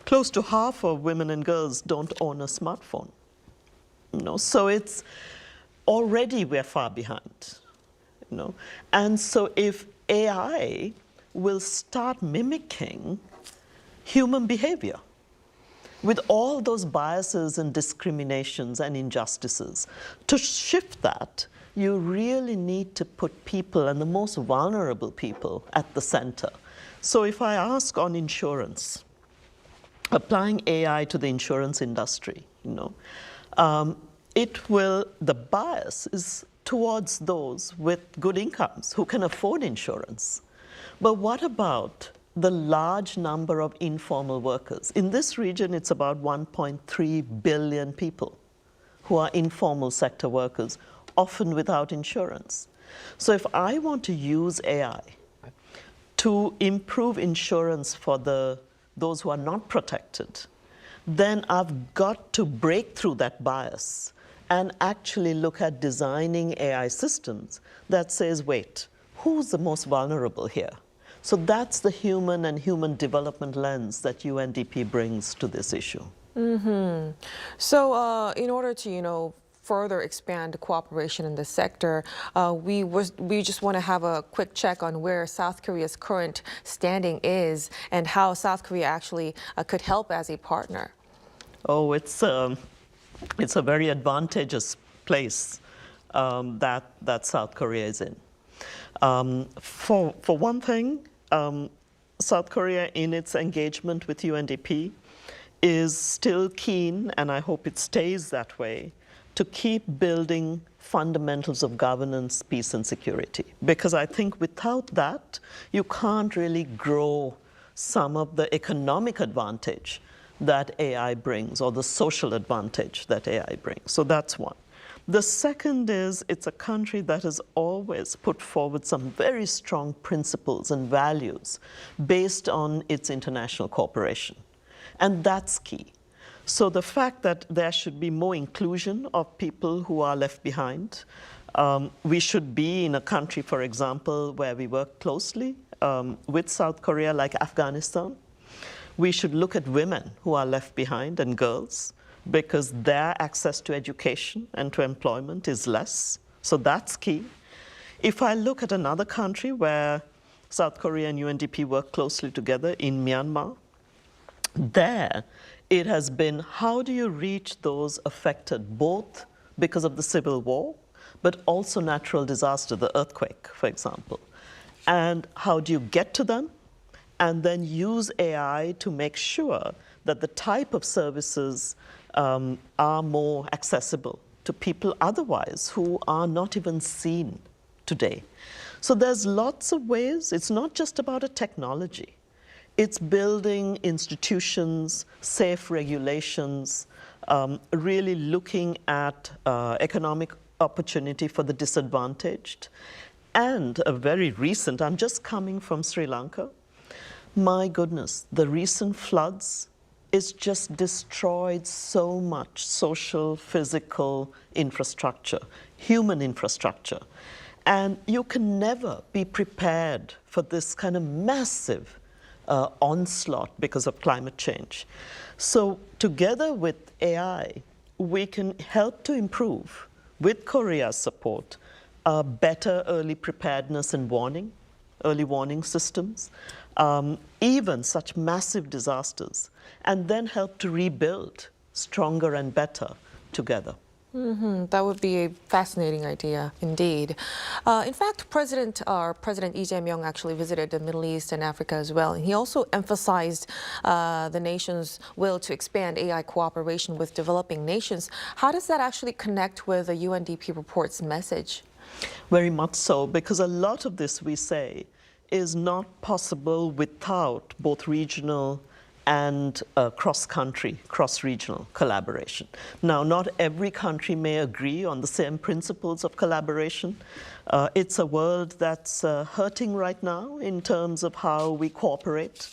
close to half of women and girls don't own a smartphone. So it's already we're far behind. And so if AI will start mimicking human behavior with all those biases and discriminations and injustices, to shift that, you really need to put people and the most vulnerable people at the center. So if I ask on insurance, applying AI to the insurance industry, the bias is towards those with good incomes who can afford insurance. But what about the large number of informal workers? In this region, it's about 1.3 billion people who are informal sector workers, often without insurance. So if I want to use AI to improve insurance for those who are not protected, then I've got to break through that bias and actually look at designing AI systems that says, wait, who's the most vulnerable here? So that's the human and human development lens that UNDP brings to this issue. So in order to, further expand cooperation in the sector, we just want to have a quick check on where South Korea's current standing is and how South Korea actually could help as a partner. Oh, it's a very advantageous place that South Korea is in. For one thing, South Korea, in its engagement with UNDP, is still keen, and I hope it stays that way, to keep building fundamentals of governance, peace, and security. Because I think without that, you can't really grow some of the economic advantage that AI brings, or the social advantage that AI brings. So that's one. The second is it's a country that has always put forward some very strong principles and values based on its international cooperation. And that's key. So the fact that there should be more inclusion of people who are left behind. We should be in a country, for example, where we work closely with South Korea, like Afghanistan. We should look at women who are left behind and girls, because their access to education and to employment is less. So that's key. If I look at another country where South Korea and UNDP work closely together in Myanmar. There, it has been, how do you reach those affected both because of the civil war, but also natural disaster, the earthquake, for example. And how do you get to them? And then use AI to make sure that the type of services are more accessible to people otherwise who are not even seen today. So there's lots of ways. It's not just about a technology. It's building institutions, safe regulations, really looking at economic opportunity for the disadvantaged. And a very recent, I'm just coming from Sri Lanka. My goodness, the recent floods, it's just destroyed so much social, physical infrastructure, human infrastructure. And you can never be prepared for this kind of massive onslaught because of climate change. So together with AI, we can help to improve, with Korea's support, better early preparedness and warning, early warning systems, even such massive disasters, and then help to rebuild stronger and better together. That would be a fascinating idea, indeed. In fact, President Lee Jae-myung actually visited the Middle East and Africa as well. And he also emphasized the nation's will to expand AI cooperation with developing nations. How does that actually connect with the UNDP report's message? Very much so, because a lot of this, we say, is not possible without both regional and cross-country, cross-regional collaboration. Now, not every country may agree on the same principles of collaboration. It's a world that's hurting right now in terms of how we cooperate.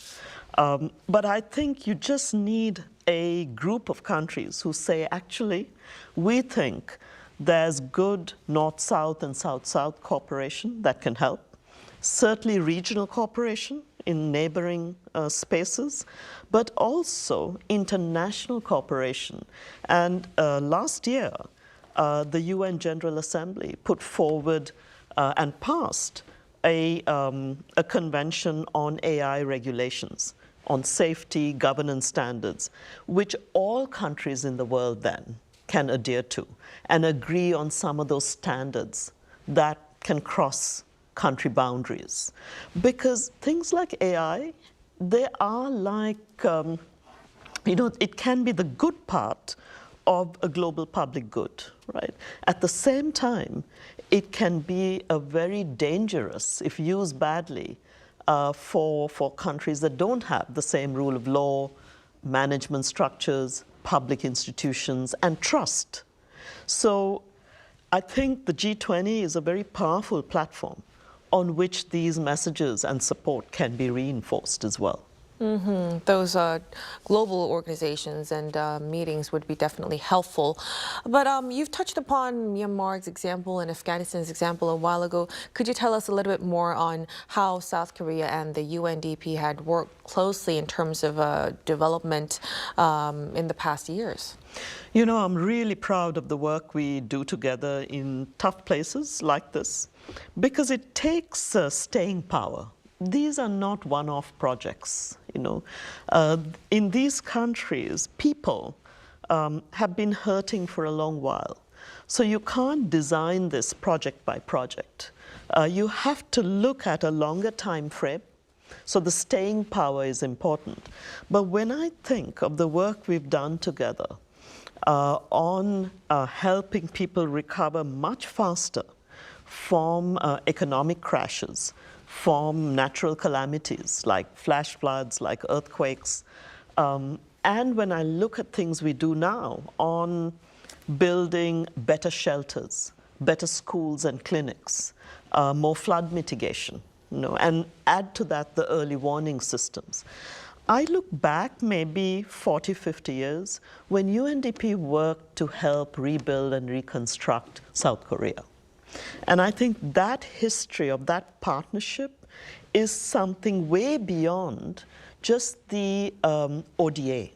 But I think you just need a group of countries who say, actually, we think there's good North-South and South-South cooperation that can help. Certainly regional cooperation in neighboring spaces, but also international cooperation. And last year, the UN General Assembly put forward and passed a convention on AI regulations, on safety, governance standards, which all countries in the world then can adhere to and agree on some of those standards that can cross country boundaries. Because things like AI, they are like, it can be the good part of a global public good, right? At the same time, it can be a very dangerous, if used badly, for countries that don't have the same rule of law, management structures, public institutions, and trust. So I think the G20 is a very powerful platform on which these messages and support can be reinforced as well. Those global organizations and meetings would be definitely helpful. But you've touched upon Myanmar's example and Afghanistan's example a while ago. Could you tell us a little bit more on how South Korea and the UNDP had worked closely in terms of development in the past years? You know, I'm really proud of the work we do together in tough places like this, because it takes staying power. These are not one-off projects, In these countries, people have been hurting for a long while. So you can't design this project by project. You have to look at a longer time frame. So the staying power is important. But when I think of the work we've done together on helping people recover much faster from economic crashes, from natural calamities like flash floods, like earthquakes. And when I look at things we do now on building better shelters, better schools and clinics, more flood mitigation, and add to that the early warning systems. I look back maybe 40, 50 years when UNDP worked to help rebuild and reconstruct South Korea. And I think that history of that partnership is something way beyond just the ODA.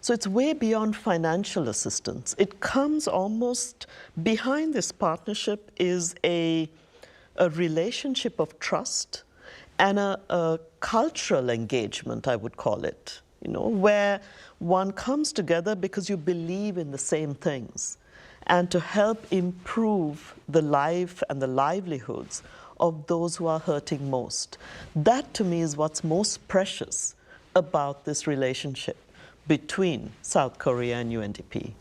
So it's way beyond financial assistance. It comes almost behind this partnership is a relationship of trust and a cultural engagement, I would call it, where one comes together because you believe in the same things, and to help improve the life and the livelihoods of those who are hurting most. That, to me, is what's most precious about this relationship between South Korea and UNDP.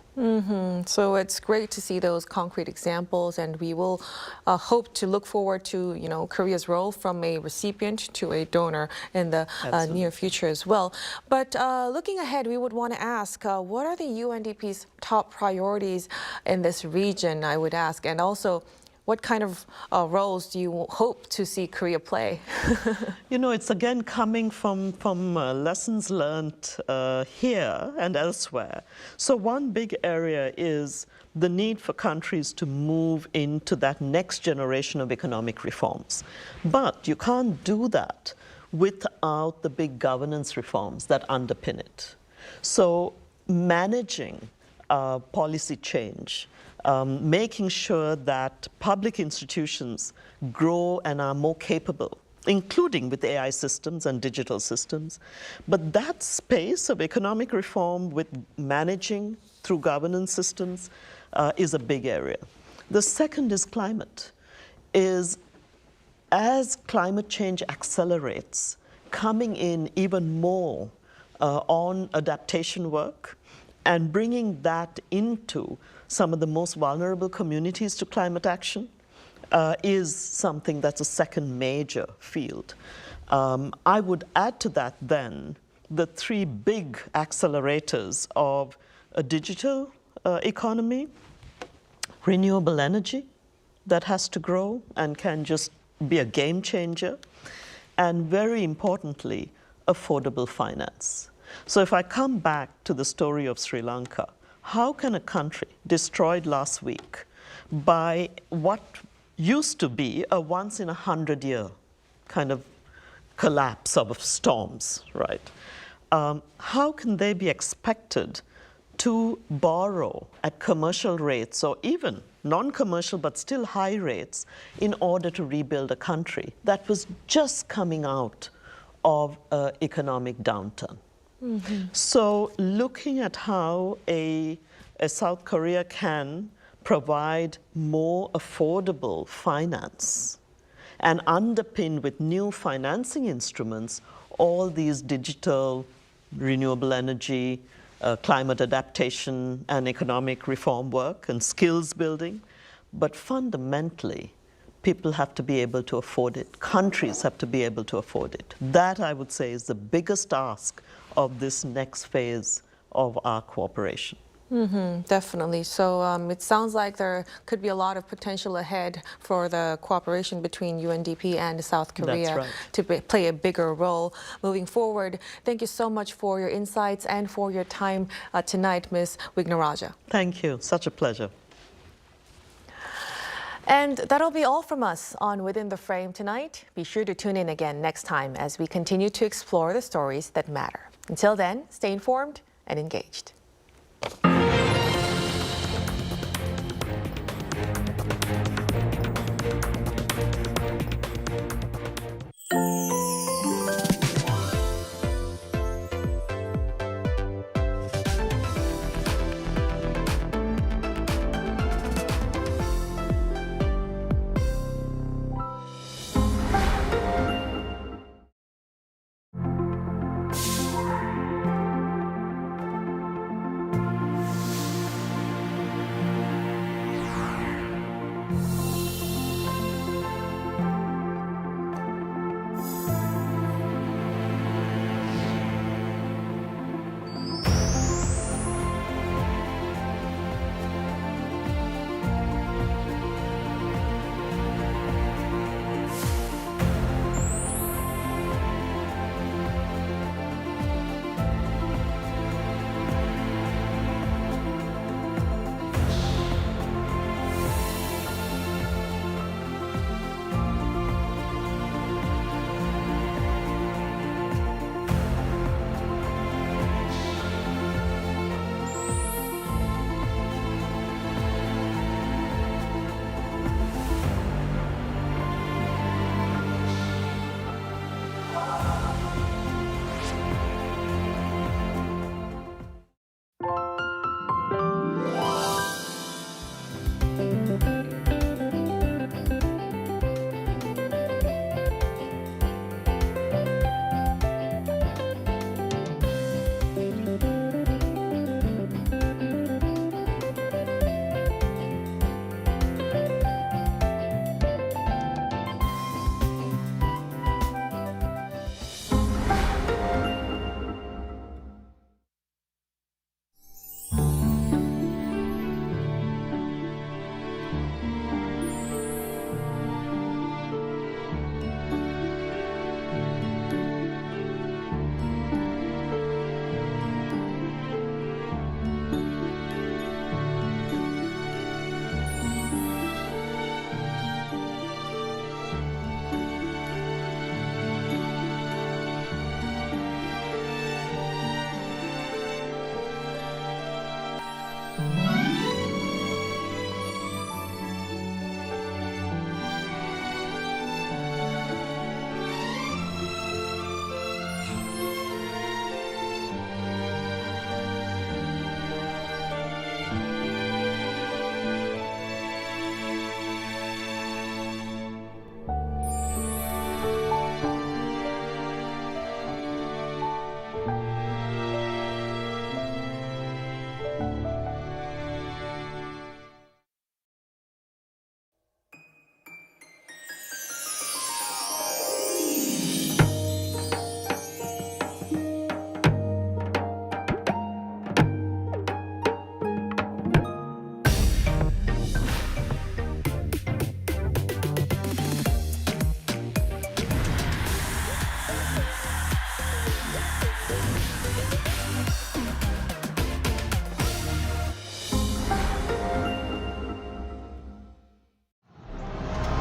So it's great to see those concrete examples, and we will hope to look forward to Korea's role from a recipient to a donor in the near future as well. But looking ahead, we would want to ask, what are the UNDP's top priorities in this region, I would ask, and also what kind of roles do you hope to see Korea play? It's again coming from lessons learned here and elsewhere. So one big area is the need for countries to move into that next generation of economic reforms. But you can't do that without the big governance reforms that underpin it. So managing policy change, making sure that public institutions grow and are more capable, including with AI systems and digital systems. But that space of economic reform with managing through governance systems is a big area. The second is climate. As climate change accelerates, coming in even more on adaptation work and bringing that into some of the most vulnerable communities to climate action is something that's a second major field. I would add to that then the three big accelerators of a digital economy, renewable energy that has to grow and can just be a game changer, and very importantly, affordable finance. So if I come back to the story of Sri Lanka, how can a country destroyed last week by what used to be a once-in-a-100-year kind of collapse of storms, right? How can they be expected to borrow at commercial rates or even non-commercial but still high rates in order to rebuild a country that was just coming out of an economic downturn? So looking at how a South Korea can provide more affordable finance and underpin with new financing instruments all these digital, renewable energy, climate adaptation and economic reform work and skills building. But fundamentally, people have to be able to afford it. Countries have to be able to afford it. That, I would say, is the biggest ask of this next phase of our cooperation. Definitely. So it sounds like there could be a lot of potential ahead for the cooperation between UNDP and South Korea to play a bigger role moving forward. Thank you so much for your insights and for your time tonight, Ms. Wignaraja. Thank you. Such a pleasure. And that'll be all from us on Within the Frame tonight. Be sure to tune in again next time as we continue to explore the stories that matter. Until then, stay informed and engaged.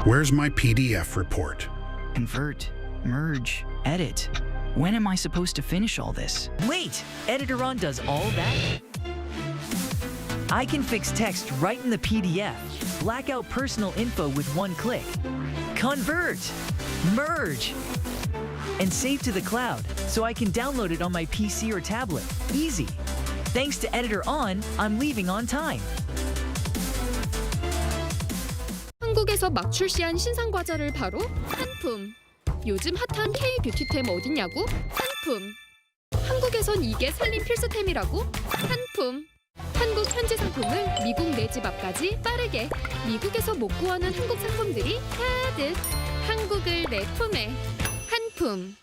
Where's my PDF report? Convert, merge, edit. When am I supposed to finish all this? Wait! Editor On does all that? I can fix text right in the PDF, black out personal info with one click, convert, merge, and save to the cloud so I can download it on my PC or tablet. Easy. Thanks to Editor On, I'm leaving on time. 한국에서 막 출시한 신상 과자를 바로 한품. 요즘 핫한 K-뷰티템 어딨냐고? 한품. 한국에선 이게 살림 필수템이라고? 한품. 한국 현지 상품을 미국 내 집 앞까지 빠르게 미국에서 못 구하는 한국 상품들이 가득. 한국을 내 품에. 한품.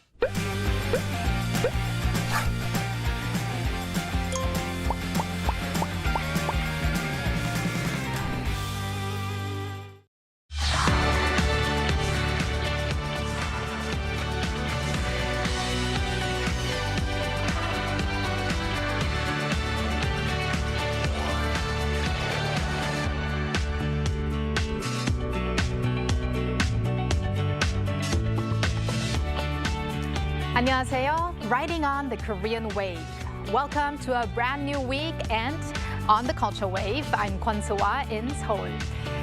안녕하세요. Riding on the Korean wave. Welcome to a brand new week and on the culture wave. I'm Kwon So-ah in Seoul.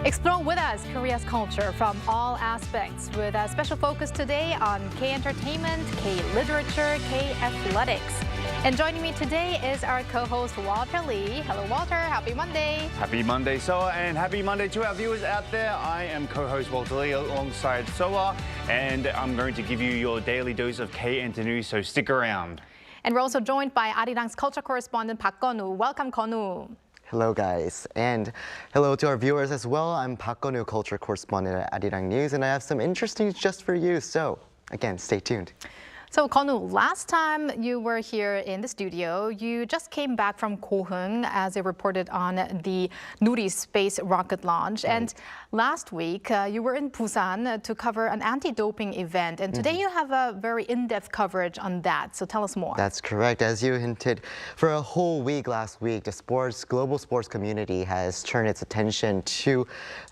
Explore with us Korea's culture from all aspects with a special focus today on K-entertainment, K-literature, K-athletics. And joining me today is our co-host Walter Lee. Hello Walter, happy Monday. Happy Monday, Soa, and happy Monday to our viewers out there. I am co-host Walter Lee alongside Soa, and I'm going to give you your daily dose of K-enter news, so stick around. And we're also joined by Arirang's culture correspondent Park Gun-woo. Welcome, Gun-woo. Hello guys, and hello to our viewers as well. I'm Park Gun-woo, culture correspondent at Arirang News, and I have some interesting news just for you, so again, stay tuned. So Gun-woo, last time you were here in the studio, you just came back from Kohung as it reported on the Nuri space rocket launch. Right. And last week you were in Busan to cover an anti-doping event. And today you have a very in-depth coverage on that. So tell us more. That's correct. As you hinted, for a whole week last week, the global sports community has turned its attention to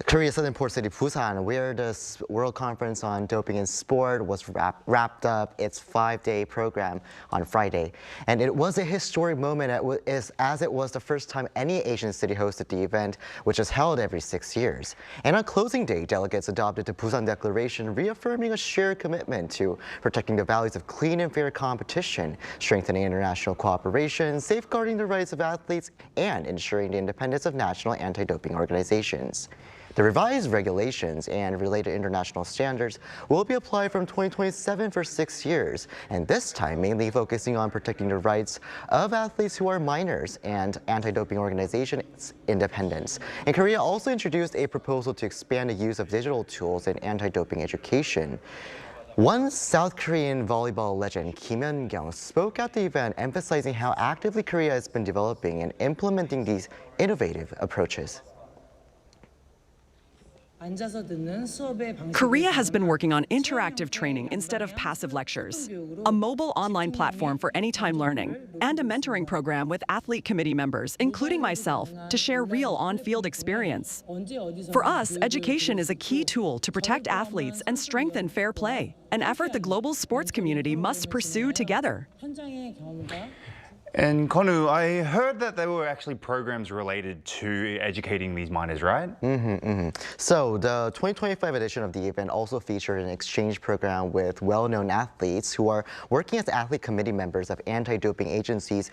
Korea's southern port city Busan, where the World Conference on Doping in Sport was wrapped up its 5-day program on Friday. And it was a historic moment as it was the first time any Asian city hosted the event, which is held every 6 years. And on closing day, delegates adopted the Busan Declaration, reaffirming a shared commitment to protecting the values of clean and fair competition, strengthening international cooperation, safeguarding the rights of athletes, and ensuring the independence of national anti-doping organizations. The revised regulations and related international standards will be applied from 2027 for 6 years, and this time mainly focusing on protecting the rights of athletes who are minors and anti-doping organizations' independence. And Korea also introduced a proposal to expand the use of digital tools in anti-doping education. One South Korean volleyball legend, Kim Hyun-kyung, spoke at the event emphasizing how actively Korea has been developing and implementing these innovative approaches. Korea has been working on interactive training instead of passive lectures, a mobile online platform for anytime learning, and a mentoring program with athlete committee members, including myself, to share real on-field experience. For us, education is a key tool to protect athletes and strengthen fair play, an effort the global sports community must pursue together. And Konu, I heard that there were actually programs related to educating these minors, right? So the 2025 edition of the event also featured an exchange program with well-known athletes who are working as athlete committee members of anti-doping agencies